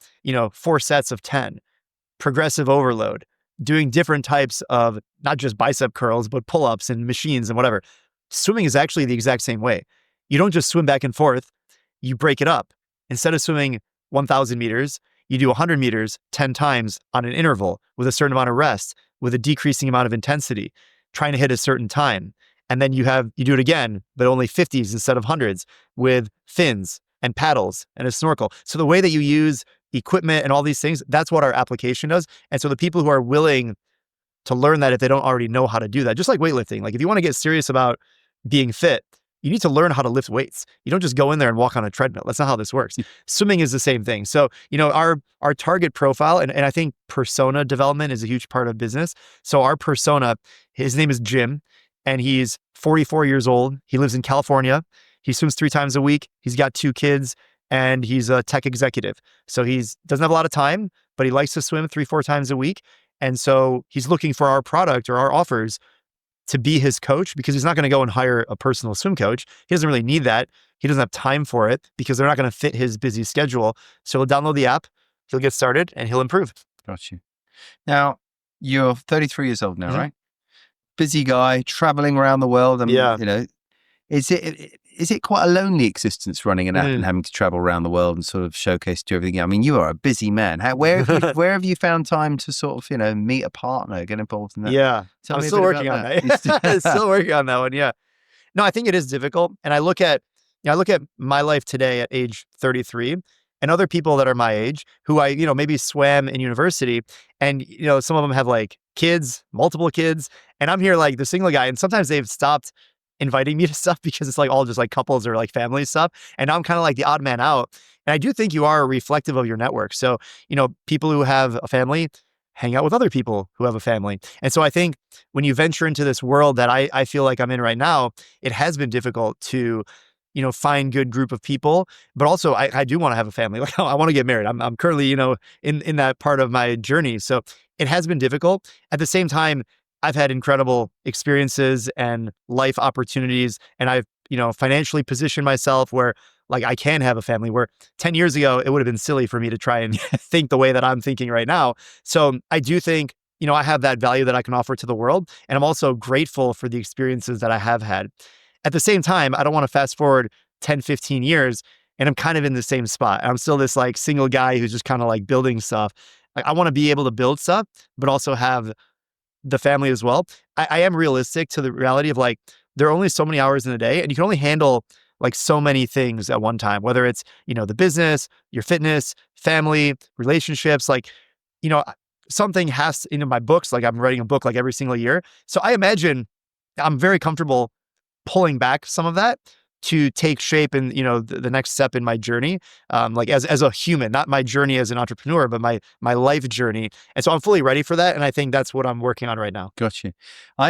4 sets of 10, progressive overload, doing different types of not just bicep curls, but pull-ups and machines and whatever. Swimming is actually the exact same way. You don't just swim back and forth, you break it up. Instead of swimming 1,000 meters, you do 100 meters 10 times on an interval with a certain amount of rest, with a decreasing amount of intensity, trying to hit a certain time. And then you do it again, but only 50s instead of hundreds, with fins and paddles and a snorkel. So the way that you use equipment and all these things, that's what our application does. And so the people who are willing to learn that, if they don't already know how to do that, just like weightlifting, if you want to get serious about being fit, you need to learn how to lift weights. You don't just go in there and walk on a treadmill. That's not how this works. Swimming is the same thing. So, our target profile, and I think persona development is a huge part of business. So our persona, his name is Jim, and he's 44 years old. He lives in California. He swims 3 times a week. He's got 2 kids, and he's a tech executive. So doesn't have a lot of time, but he likes to swim 3-4 times a week. And so he's looking for our product or our offers to be his coach, because he's not going to go and hire a personal swim coach. He doesn't really need that. He doesn't have time for it because they're not going to fit his busy schedule. So he'll download the app, he'll get started, and he'll improve. Got you. Now, you're 33 years old now, Mm-hmm. right? Busy guy, traveling around the world. Is it quite a lonely existence running an app and having to travel around the world and sort of showcase to everything? I mean, you are a busy man. Where have you found time to sort of, meet a partner, get involved in that? Yeah. Tell I'm me a still bit working about on that. Still working on that one. Yeah. No, I think it is difficult. And I look at my life today at age 33 and other people that are my age who I, maybe swam in university, and, some of them have kids, multiple kids. And I'm here the single guy. And sometimes they've stopped inviting me to stuff because it's like all just like couples or like family stuff. And now I'm kind of like the odd man out. And I do think you are reflective of your network. So, people who have a family hang out with other people who have a family. And so I think when you venture into this world that I feel like I'm in right now, it has been difficult to, find good group of people. But also I do want to have a family. Like I want to get married. I'm currently, in that part of my journey. So it has been difficult. At the same time, I've had incredible experiences and life opportunities. And I've, financially positioned myself where like I can have a family, where 10 years ago, it would have been silly for me to try and think the way that I'm thinking right now. So I do think, I have that value that I can offer to the world. And I'm also grateful for the experiences that I have had. At the same time, I don't want to fast forward 10, 15 years and I'm kind of in the same spot. I'm still this like single guy who's just kind of like building stuff. Like I want to be able to build stuff, but also have the family as well. I am realistic to the reality of like, there are only so many hours in a day and you can only handle like so many things at one time, whether it's, the business, your fitness, family, relationships, like, something has, my books, like I'm writing a book like every single year. So I imagine I'm very comfortable pulling back some of that to take shape in, the next step in my journey, like as a human, not my journey as an entrepreneur, but my life journey. And so I'm fully ready for that. And I think that's what I'm working on right now. Gotcha.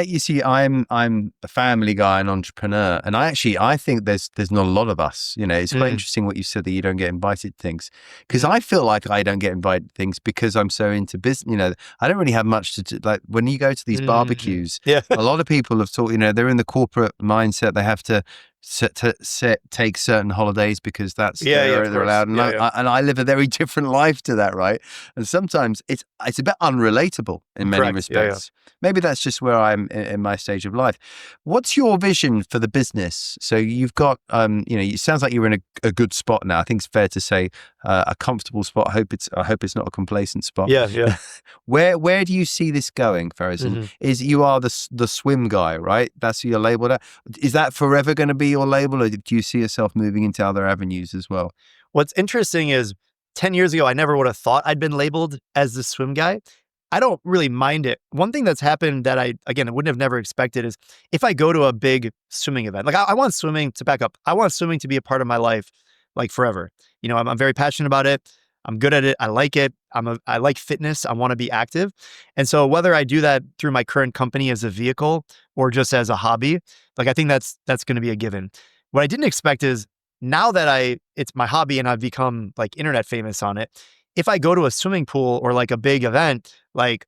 You see, I'm a family guy, an entrepreneur, and I think there's not a lot of us. It's quite interesting what you said that you don't get invited to things, because I feel like I don't get invited to things because I'm so into business. I don't really have much to do. Like when you go to these barbecues, a lot of people have taught, they're in the corporate mindset. They have to take certain holidays because that's they're allowed, and I live a very different life to that, right? And sometimes it's a bit unrelatable in many respects. Maybe that's just where I'm in my stage of life. What's your vision for the business? So you've got, it sounds like you're in a good spot now. I think it's fair to say a comfortable spot. I hope it's not a complacent spot. Yeah. Where do you see this going, Fares? Is you are the swim guy, right? That's your label. Is that forever going to be your label, or do you see yourself moving into other avenues as well? What's interesting is 10 years ago, I never would have thought I'd been labeled as the swim guy. I don't really mind it. One thing that's happened that I wouldn't have never expected is if I go to a big swimming event, like I want swimming to back up. I want swimming to be a part of my life, like forever. I'm very passionate about it. I'm good at it. I like it. I like fitness. I want to be active. And so whether I do that through my current company as a vehicle or just as a hobby, like I think that's going to be a given. What I didn't expect is now that it's my hobby and I've become like internet famous on it, if I go to a swimming pool or like a big event, like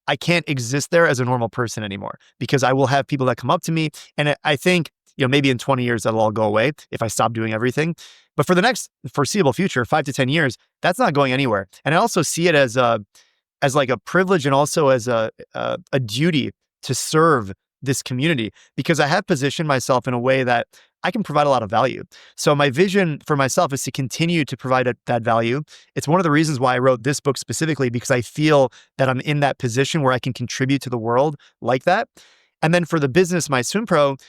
I can't exist there as a normal person anymore because I will have people that come up to me. And I think, maybe in 20 years that'll all go away if I stop doing everything. But for the next foreseeable future, 5 to 10 years, that's not going anywhere. And I also see it as like a privilege and also as a duty to serve this community because I have positioned myself in a way that I can provide a lot of value. So my vision for myself is to continue to provide that value. It's one of the reasons why I wrote this book specifically, because I feel that I'm in that position where I can contribute to the world like that. And then for the business, MySwimPro,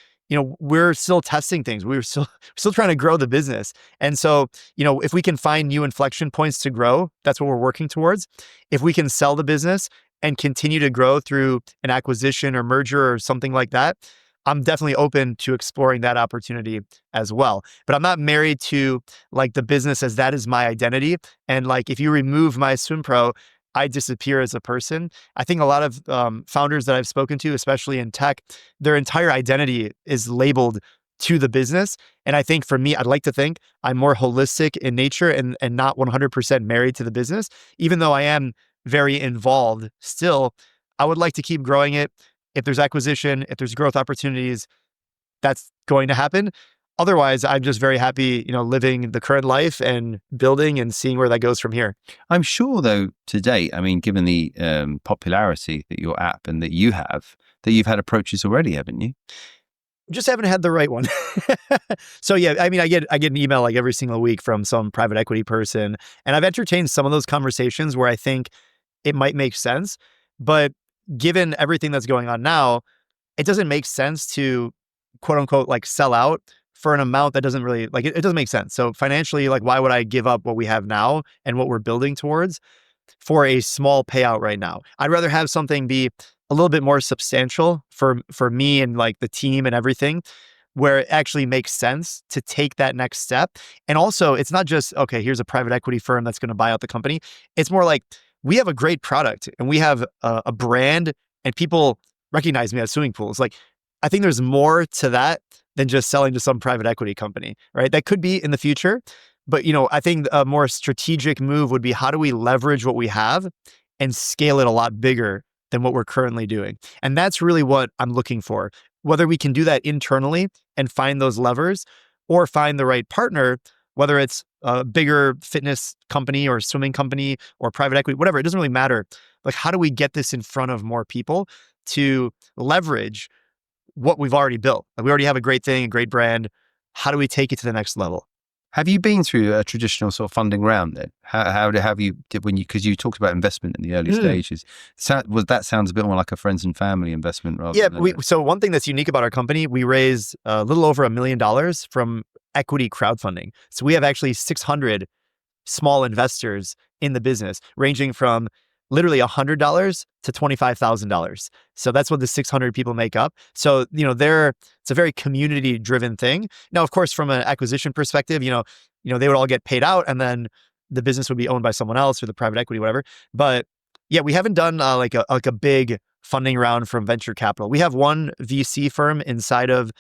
we're still testing things. We're still trying to grow the business. And so, if we can find new inflection points to grow, that's what we're working towards. If we can sell the business and continue to grow through an acquisition or merger or something like that, I'm definitely open to exploring that opportunity as well. But I'm not married to like the business as that is my identity. And like, if you remove MySwimPro, I disappear as a person. I think a lot of founders that I've spoken to, especially in tech, their entire identity is labeled to the business. And I think for me, I'd like to think I'm more holistic in nature and not 100% married to the business. Even though I am very involved still, I would like to keep growing it. If there's acquisition, if there's growth opportunities, that's going to happen. Otherwise, I'm just very happy, living the current life and building and seeing where that goes from here. I'm sure, though, to date, given the popularity that your app and that you have, that you've had approaches already, haven't you? Just haven't had the right one. So yeah, I get an email like every single week from some private equity person, and I've entertained some of those conversations where I think it might make sense, but given everything that's going on now, it doesn't make sense to quote unquote like sell out for an amount that doesn't really like it doesn't make sense. So financially, like why would I give up what we have now and what we're building towards for a small payout right now? I'd rather have something be a little bit more substantial for me and like the team and everything. where it actually makes sense to take that next step. And also, it's not just, okay, here's a private equity firm that's going to buy out the company. It's more like, we have a great product and we have a brand and people recognize me as swimming pools. Like, I think there's more to that than just selling to some private equity company, right? That could be in the future. But, I think a more strategic move would be, how do we leverage what we have and scale it a lot bigger than what we're currently doing? And that's really what I'm looking for. Whether we can do that internally and find those levers, or find the right partner, whether it's a bigger fitness company or swimming company or private equity, whatever, it doesn't really matter. Like, how do we get this in front of more people to leverage what we've already built? Like, we already have a great thing, a great brand. How do we take it to the next level? Have you been through a traditional sort of funding round then? How have you, because you talked about investment in the early stages. That sounds a bit more like a friends and family investment rather than... So one thing that's unique about our company, we raised a little over $1 million from equity crowdfunding. So we have actually 600 small investors in the business, ranging from literally $100 to $25,000. So that's what the 600 people make up. So, it's a very community driven thing. Now, of course, from an acquisition perspective, they would all get paid out and then the business would be owned by someone else or the private equity, whatever. But yeah, we haven't done like a big funding round from venture capital. We have one VC firm inside of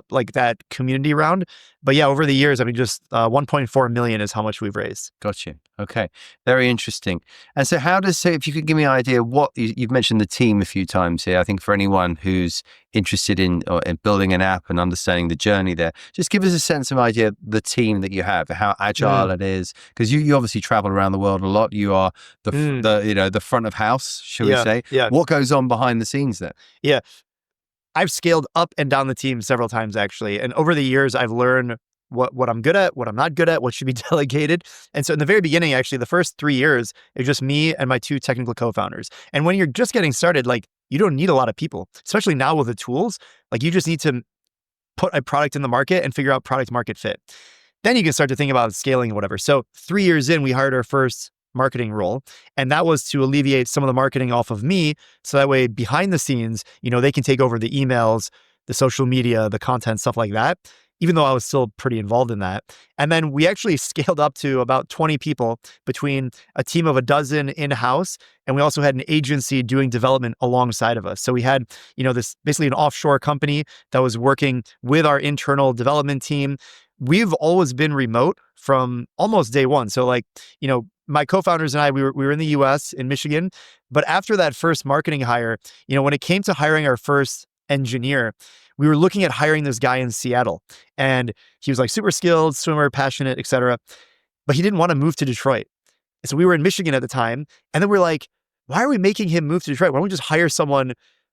like that community round. But yeah, over the years, just 1.4 million is how much we've raised. Gotcha. Okay. Very interesting. And so if you could give me an idea, you've mentioned the team a few times here. I think for anyone who's interested in building an app and understanding the journey there, just give us a sense of idea, the team that you have, how agile it is. Because you obviously travel around the world a lot. You are the front of house, shall we say. Yeah. What goes on behind the scenes there? Yeah. I've scaled up and down the team several times, actually. And over the years, I've learned what I'm good at, what I'm not good at, what should be delegated. And so in the very beginning, actually, the first 3 years, it was just me and my 2 technical co-founders. And when you're just getting started, like, you don't need a lot of people, especially now with the tools. Like, you just need to put a product in the market and figure out product market fit. Then you can start to think about scaling and whatever. So 3 years in, we hired our first marketing role. And that was to alleviate some of the marketing off of me. So that way, behind the scenes, they can take over the emails, the social media, the content, stuff like that, even though I was still pretty involved in that. And then we actually scaled up to about 20 people between a team of 12 in-house. And we also had an agency doing development alongside of us. So we had, this basically an offshore company that was working with our internal development team. We've always been remote from almost day one. So my co-founders and I, we were in the US, in Michigan. But after that first marketing hire, when it came to hiring our first engineer, we were looking at hiring this guy in Seattle. And he was like super skilled, swimmer, passionate, etc. But he didn't want to move to Detroit. So we were in Michigan at the time. And then we're like, why are we making him move to Detroit? Why don't we just hire someone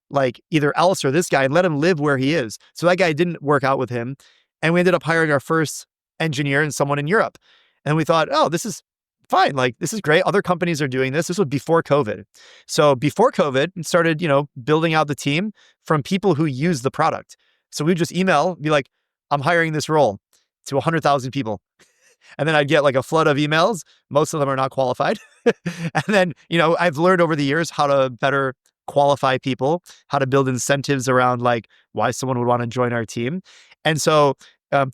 like either else or this guy and let him live where he is? So that guy didn't work out with him. And we ended up hiring our first engineer and someone in Europe. And we thought, oh, this is fine. Like, this is great. Other companies are doing this. This was before COVID. So before COVID, we started, building out the team from people who use the product. So we just email, be like, I'm hiring this role to 100,000 people. And then I'd get like a flood of emails. Most of them are not qualified. And then, I've learned over the years how to better qualify people, how to build incentives around like why someone would want to join our team. And so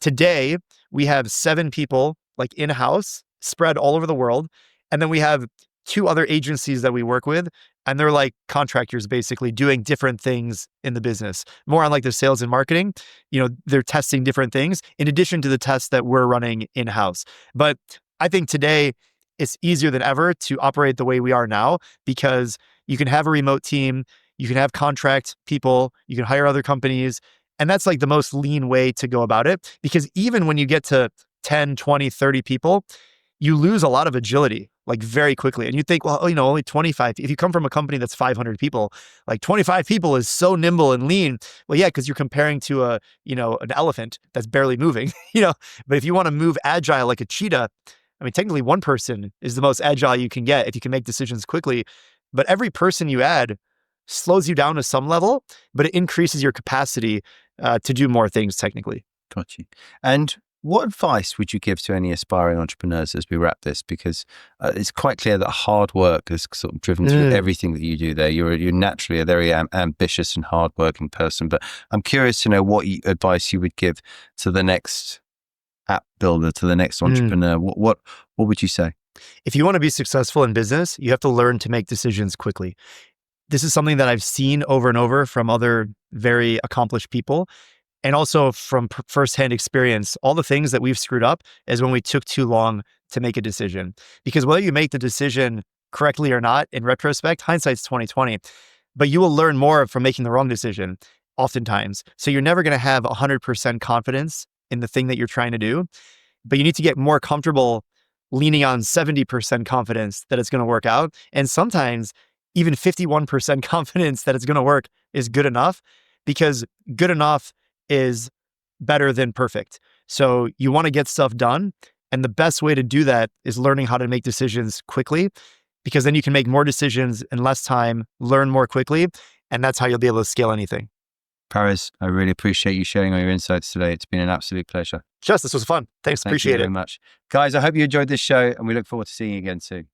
today we have 7 people like in-house, spread all over the world. And then we have 2 other agencies that we work with, and they're like contractors basically doing different things in the business, more on like the sales and marketing. They're testing different things in addition to the tests that we're running in-house. But I think today it's easier than ever to operate the way we are now, because you can have a remote team, you can have contract people, you can hire other companies. And that's like the most lean way to go about it, because even when you get to 10, 20, 30 people, you lose a lot of agility like very quickly. And you think, well, only 25. If you come from a company that's 500 people, like 25 people is so nimble and lean. Well, yeah, because you're comparing to an elephant that's barely moving, But if you want to move agile like a cheetah, technically one person is the most agile you can get if you can make decisions quickly. But every person you add slows you down to some level, but it increases your capacity to do more things technically. Got you. And What advice would you give to any aspiring entrepreneurs as we wrap this? Because it's quite clear that hard work has sort of driven through everything that you do there. You're naturally a very ambitious and hardworking person, but I'm curious to know what advice you would give to the next app builder, to the next entrepreneur. What would you say? If you want to be successful in business, you have to learn to make decisions quickly. This is something that I've seen over and over from other very accomplished people. And also from firsthand experience, all the things that we've screwed up is when we took too long to make a decision. Because whether you make the decision correctly or not, in retrospect, hindsight's 20/20, but you will learn more from making the wrong decision oftentimes. So you're never going to have 100% confidence in the thing that you're trying to do, but you need to get more comfortable leaning on 70% confidence that it's going to work out. And sometimes even 51% confidence that it's going to work is good enough, because good enough is better than perfect. So you want to get stuff done. And the best way to do that is learning how to make decisions quickly, because then you can make more decisions in less time, learn more quickly, and that's how you'll be able to scale anything. Fares, I really appreciate you sharing all your insights today. It's been an absolute pleasure. Jess, this was fun. Thanks. Thank Appreciate you it. very much. Guys, I hope you enjoyed this show, and we look forward to seeing you again soon.